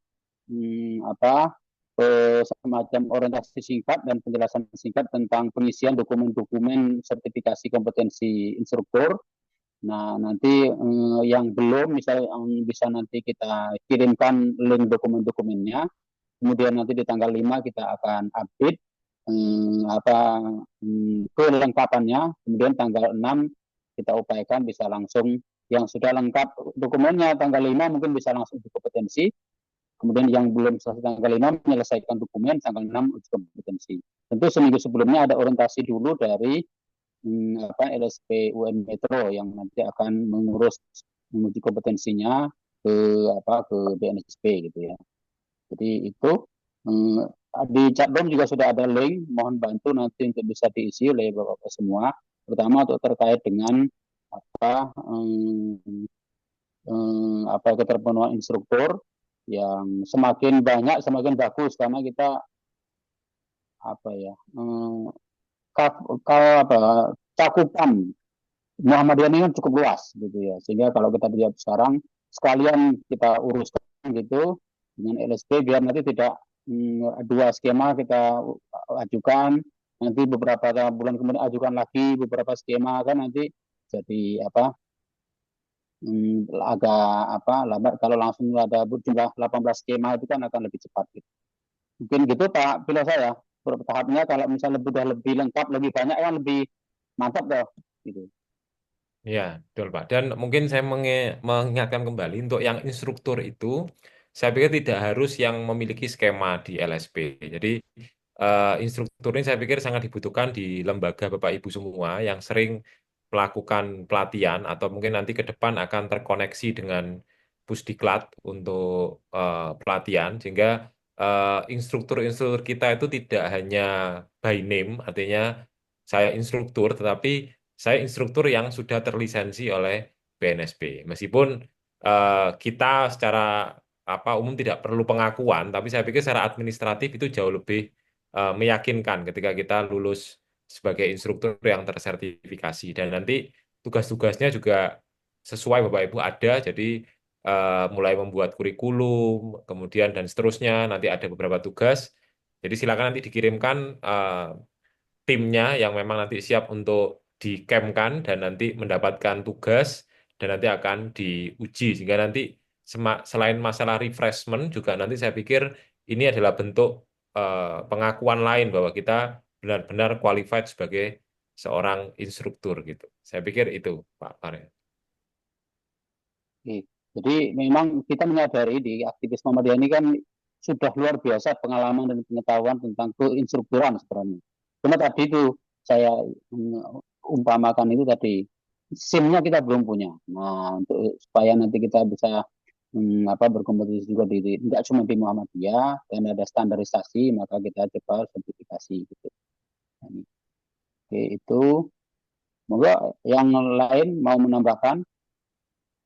semacam orientasi singkat dan penjelasan singkat tentang pengisian dokumen-dokumen sertifikasi kompetensi instruktur. Nah, nanti yang belum misalnya bisa nanti kita kirimkan link dokumen-dokumennya. Kemudian nanti di tanggal 5 kita akan update kelengkapannya. Kemudian tanggal 6 kita upayakan bisa langsung yang sudah lengkap dokumennya tanggal 5 mungkin bisa langsung uji kompetensi. Kemudian yang belum selesai tanggal 5 menyelesaikan dokumen tanggal 6 uji kompetensi. Tentu seminggu sebelumnya ada orientasi dulu dari LSP UN Metro yang nanti akan mengurus menguji kompetensinya ke BNSP gitu ya. Jadi itu di chatroom juga sudah ada link, mohon bantu nanti untuk bisa diisi oleh Bapak-Bapak semua, terutama untuk terkait dengan keterpenuhan instruktur yang semakin banyak semakin bagus karena kita cakupan Muhammadiyah ini kan cukup luas gitu ya, sehingga kalau kita lihat sekarang sekalian kita uruskan gitu dengan LSP biar nanti tidak dua skema kita ajukan, nanti beberapa bulan kemudian ajukan lagi beberapa skema kan nanti jadi agak lambat. Kalau langsung ada jumlah 18 skema itu kan akan lebih cepat gitu. Mungkin gitu Pak Pilo saya tahapnya kalau misalnya sudah lebih lengkap lebih banyak kan lebih mantap dong gitu. Ya, betul Pak. Dan mungkin saya mengingatkan kembali untuk yang instruktur itu, saya pikir tidak harus yang memiliki skema di LSP. Jadi instruktur ini saya pikir sangat dibutuhkan di lembaga Bapak Ibu semua yang sering melakukan pelatihan atau mungkin nanti ke depan akan terkoneksi dengan Pusdiklat untuk pelatihan, sehingga instruktur-instruktur kita itu tidak hanya by name, artinya saya instruktur, tetapi saya instruktur yang sudah terlisensi oleh BNSP. Meskipun kita secara umum tidak perlu pengakuan, tapi saya pikir secara administratif itu jauh lebih meyakinkan ketika kita lulus sebagai instruktur yang tersertifikasi. Dan nanti tugas-tugasnya juga sesuai Bapak Ibu ada, jadi mulai membuat kurikulum, kemudian dan seterusnya, nanti ada beberapa tugas. Jadi silakan nanti dikirimkan timnya yang memang nanti siap untuk di-camp-kan dan nanti mendapatkan tugas dan nanti akan diuji, sehingga nanti selain masalah refreshment juga nanti saya pikir ini adalah bentuk pengakuan lain bahwa kita benar-benar qualified sebagai seorang instruktur gitu. Saya pikir itu Pak Pare. Jadi memang kita menyadari di aktivis Muhammadiyah ini kan sudah luar biasa pengalaman dan pengetahuan tentang keinstrukturan sebenarnya. Cuma tadi itu saya umpamakan itu tadi SIM-nya kita belum punya. Nah, untuk supaya nanti kita bisa berkompetisi juga tidak cuma di Muhammadiyah dan ada standarisasi, maka kita coba sertifikasi gitu. Nah, oke, itu. Moga yang lain mau menambahkan.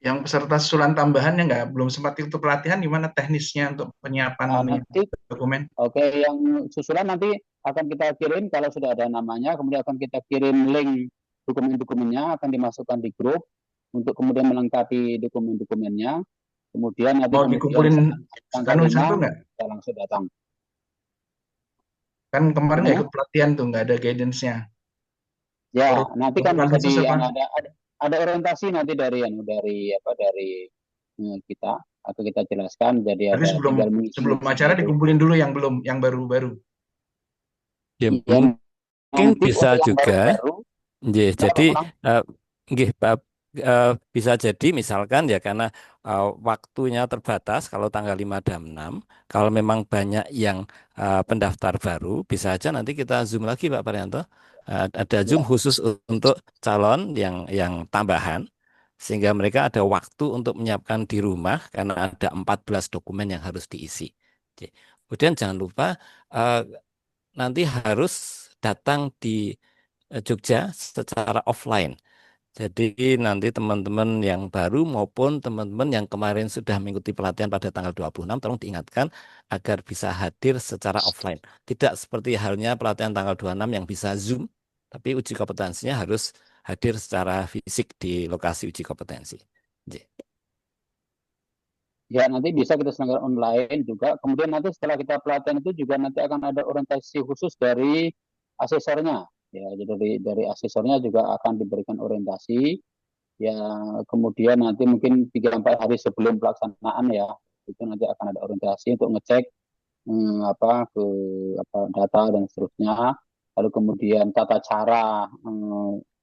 Yang peserta susulan tambahan yang belum sempat ikut pelatihan, gimana teknisnya untuk penyiapan Nanti dokumen? oke, yang susulan nanti akan kita kirim kalau sudah ada namanya, kemudian akan kita kirim link dokumen-dokumennya, akan dimasukkan di grup untuk kemudian melengkapi dokumen-dokumennya. Kemudian nanti Mau kemudian dikumpulin tanggal anu 5 satu nggak? kita langsung datang. Kan kemarin nggak Gimana? ikut pelatihan tuh, nggak ada guidance-nya. Ya, Baru nanti kan lakukan bisa khusus apa? ada orientasi nanti dari kita atau kita jelaskan, jadi Berarti ada sebelum tinggal mengisi sebelum isinya acara itu. dikumpulin dulu yang belum, yang baru-baru. Ya, Ya, mungkin nanti bisa untuk yang juga. baru-baru, Nggih, kenapa jadi Kunang? nggih, bisa jadi misalkan ya karena waktunya terbatas kalau tanggal 5 dan 6, kalau memang banyak yang pendaftar baru, bisa aja nanti kita Zoom lagi Pak Parianto. Ada Zoom Ya, khusus untuk calon yang tambahan sehingga mereka ada waktu untuk menyiapkan di rumah karena ada 14 dokumen yang harus diisi. Oke. Kemudian jangan lupa eh, nanti harus datang di Jogja secara offline. Jadi nanti teman-teman yang baru maupun teman-teman yang kemarin sudah mengikuti pelatihan pada tanggal 26 tolong diingatkan agar bisa hadir secara offline. Tidak seperti halnya pelatihan tanggal 26 yang bisa Zoom, tapi uji kompetensinya harus hadir secara fisik di lokasi uji kompetensi. Oke. ya nanti bisa kita selenggarakan online juga. Kemudian nanti setelah kita pelatihan itu juga nanti akan ada orientasi khusus dari asesornya. Ya, jadi dari asesornya juga akan diberikan orientasi. Ya, kemudian nanti mungkin 3-4 hari sebelum pelaksanaan ya, itu nanti akan ada orientasi untuk ngecek data dan seterusnya. Lalu kemudian tata cara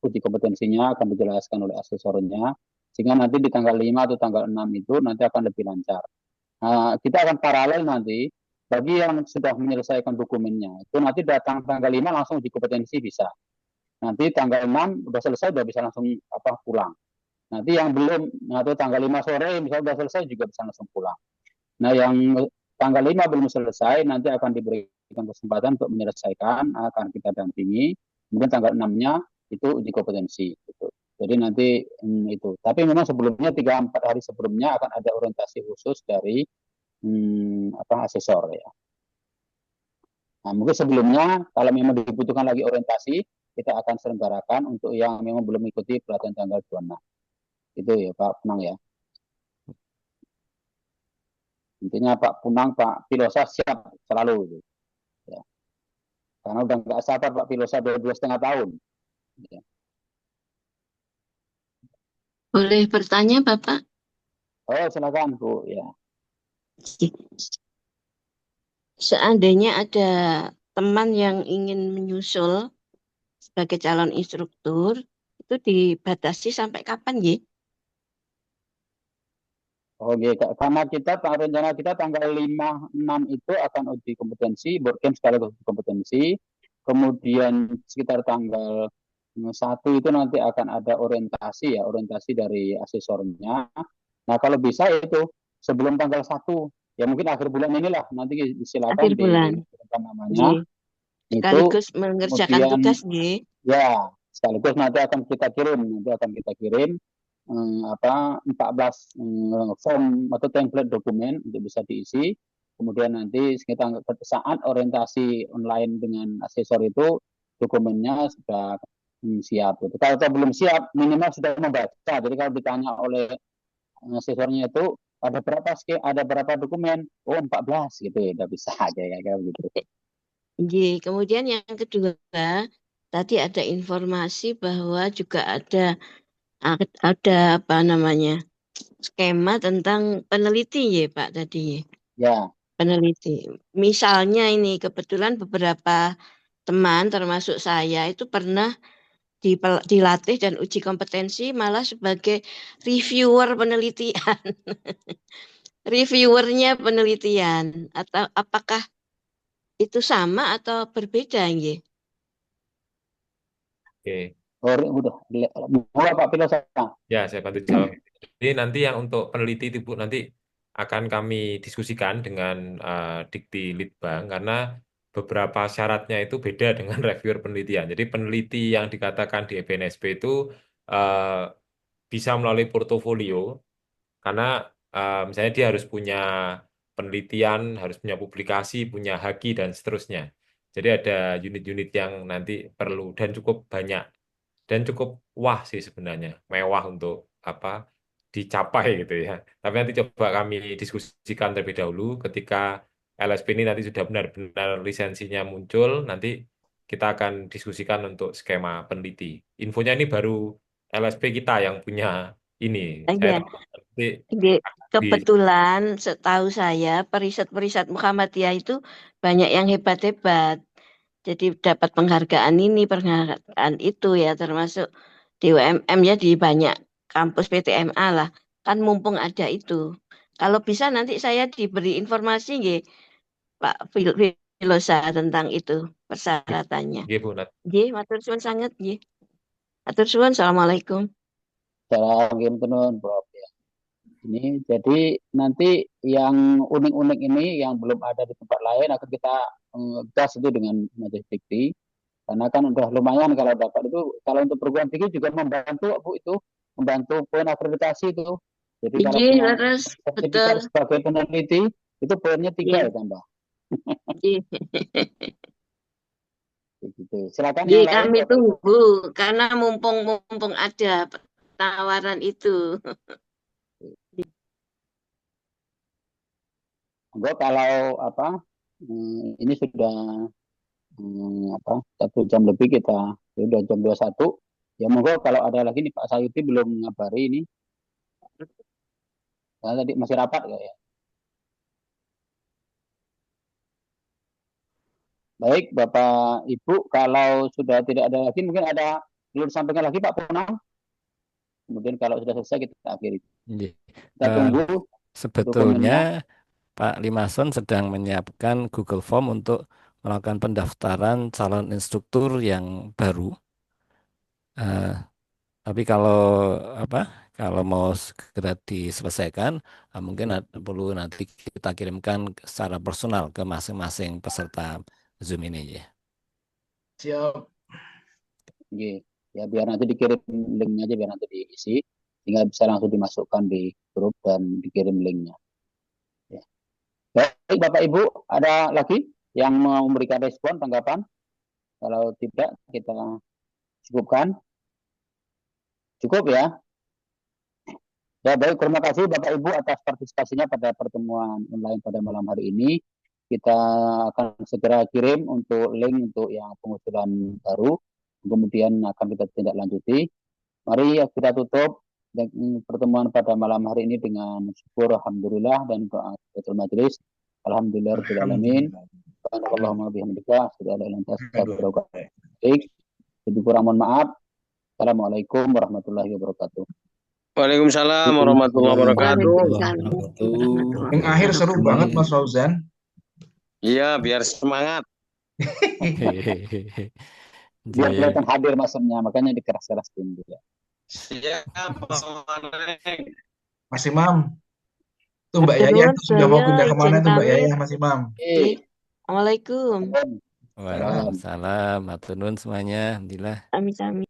uji kompetensinya akan dijelaskan oleh asesornya, sehingga nanti di tanggal 5 atau tanggal 6 itu nanti akan lebih lancar. Kita akan paralel nanti bagi yang sudah menyelesaikan dokumennya itu nanti datang tanggal 5 langsung uji kompetensi bisa. Nanti tanggal 6 udah selesai udah bisa langsung pulang. Nanti yang belum atau tanggal 5 sore misalnya udah selesai juga bisa langsung pulang. Nah, yang tanggal 5 belum selesai nanti akan diberikan kesempatan untuk menyelesaikan, akan kita dampingi. Kemudian tanggal 6-nya itu uji kompetensi gitu. Jadi nanti itu. Tapi memang sebelumnya 3-4 hari sebelumnya akan ada orientasi khusus dari asesor ya. Nah, mungkin sebelumnya kalau memang dibutuhkan lagi orientasi, kita akan selenggarakan untuk yang memang belum mengikuti pelatihan tanggal 26. Itu ya Pak Punang ya. Intinya Pak Punang, Pak Pilosa siap selalu gitu. Ya. Karena udah nggak sabar Pak Pilosa 2,5 tahun. Ya. Boleh bertanya, Bapak? Oh, silakan Bu ya. Seandainya ada teman yang ingin menyusul sebagai calon instruktur, itu dibatasi sampai kapan, ya? Oh, gitu. Karena rencana kita tanggal 5, 6 itu akan uji kompetensi, bootcamp sekaligus uji kompetensi. Kemudian sekitar tanggal 1 itu nanti akan ada orientasi dari asesornya. Nah, kalau bisa itu sebelum tanggal 1, ya mungkin akhir bulan inilah, nanti silakan Akhir bulan. namanya. Sekaligus Itu mengerjakan kemudian tugas, ya? ya, sekaligus nanti akan kita kirim 14 form atau template dokumen untuk bisa diisi. Kemudian nanti sekitar saat orientasi online dengan asesor itu dokumennya sudah siap. Gitu. Kalau belum siap, minimal sudah membaca. Jadi kalau ditanya oleh asesornya itu ada berapa dokumen? Oh 14 gitu ya, udah bisa aja ya kayak gitu. Kemudian yang kedua, tadi ada informasi bahwa juga ada apa namanya skema tentang peneliti ya Pak tadi. Ya. Peneliti. Misalnya ini kebetulan beberapa teman termasuk saya itu pernah dilatih dan uji kompetensi malah sebagai reviewer penelitian. Reviewernya penelitian. Atau apakah itu sama atau berbeda ya? Oke. Udah, mulai Pak Pilosa. Ya, saya bantu jawab. Jadi nanti yang untuk peneliti itu Bu, nanti akan kami diskusikan dengan Dikti Litbang karena beberapa syaratnya itu beda dengan reviewer penelitian. Jadi peneliti yang dikatakan di FNSP itu bisa melalui portofolio Karena misalnya dia harus punya penelitian, harus punya publikasi, punya haki, dan seterusnya. Jadi ada unit-unit yang nanti perlu dan cukup banyak dan cukup wah sih sebenarnya, mewah untuk apa dicapai gitu ya. Tapi nanti coba kami diskusikan terlebih dahulu ketika LSP ini nanti sudah benar-benar lisensinya muncul, nanti kita akan diskusikan untuk skema peneliti. Infonya ini baru LSP kita yang punya ini. Saya Ya, nanti di kebetulan setahu saya periset-periset Muhammadiyah itu banyak yang hebat-hebat. Jadi dapat penghargaan ini, penghargaan itu ya, termasuk di UMM ya, di banyak kampus PTMA lah. Kan mumpung ada itu. Kalau bisa nanti saya diberi informasi nggih, Pak Filosa tentang itu persyaratannya. Nggih, Bu Nat. Nggih, matur suwun sanget nggih. Matur suwun, Assalamualaikum. Cara tenun, Prof. Ya. Ini jadi nanti yang unik-unik ini yang belum ada di tempat lain akan kita gas itu dengan Majelis Fikri. Karena kan udah lumayan kalau dapat itu, kalau untuk perguruan tinggi juga membantu Bu itu, membantu poin akreditasi itu. Jadi kalau Nggih, punya leres, sertifikat betul. sebagai peneliti itu poinnya 3 Nggih, ya tambah. nggih. Begitu. Silakan Nggih, yang lain kami Bapak Ibu. tunggu karena mumpung ada tawaran itu. Enggak kalau apa ini sudah apa 1 jam lebih kita sudah jam 21 ya monggo kalau ada lagi nih Pak Sayuti belum ngabari ini tadi masih rapat ya. Baik Bapak Ibu kalau sudah tidak ada lagi mungkin ada perlu disampaikan lagi Pak Ponang. Kemudian kalau sudah selesai kita akhiri. Nggih. Kita Eh, tunggu sebetulnya dokumennya. Pak Limason sedang menyiapkan Google Form untuk melakukan pendaftaran calon instruktur yang baru. Eh, tapi kalau apa? Kalau mau segera diselesaikan, mungkin perlu nanti kita kirimkan secara personal ke masing-masing peserta Zoom ini ya. Siap. Ya biar nanti dikirim linknya aja biar nanti diisi sehingga bisa langsung dimasukkan di grup dan dikirim linknya. Ya. Baik Bapak Ibu ada lagi yang mau memberikan respon tanggapan? Kalau tidak kita cukupkan. Cukup ya. Ya baik, terima kasih Bapak Ibu atas partisipasinya pada pertemuan online pada malam hari ini. Kita akan segera kirim untuk link untuk yang pengusulan baru, kemudian akan kita tindak lanjuti. Mari kita tutup pertemuan pada malam hari ini dengan syukur Alhamdulillah dan doa betul majelis. Alhamdulillahirobbilalamin. Allahumma bihamdika asyhadu an la ilaha illa anta astaghfiruka wa atubu ilaik. Lebih kurang mohon maaf. Assalamualaikum warahmatullahi wabarakatuh. Waalaikumsalam warahmatullahi wabarakatuh. Waalaikumsalam. Yang akhir seru banget Mas Fauzan. Iya, biar semangat. Biar kelihatan hadir masanya, makanya dikeras-kerasin juga. Siap, Mas Imam. Tuh Mbak Yaya tuh sudah mau pindah kemana tuh Mbak Yaya Mas Imam? Assalamualaikum. Waalaikumsalam. Matur nuwun semuanya. Alhamdulillah. Amin.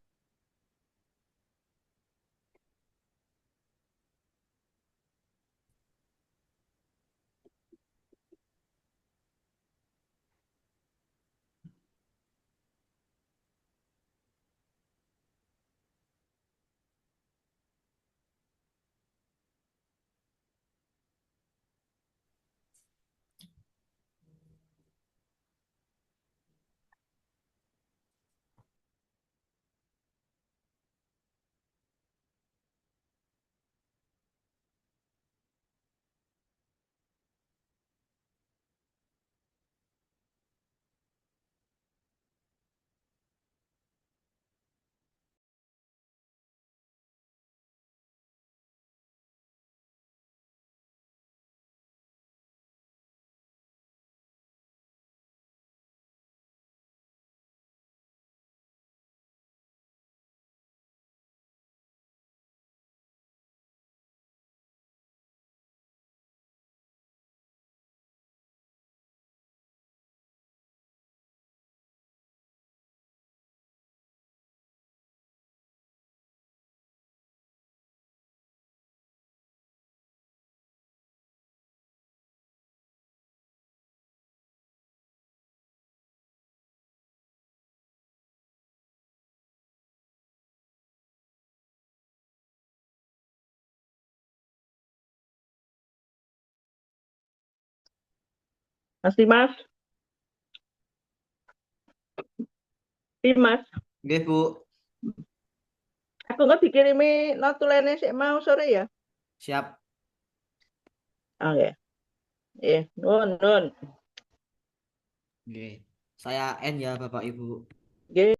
Mas Dimas, Dimas, Nggih, Bu. aku nggak dikirimi notulene sik mau sore ya. Siap. Oke. Nun. Nggih. Saya N ya, Bapak Ibu. Nggih.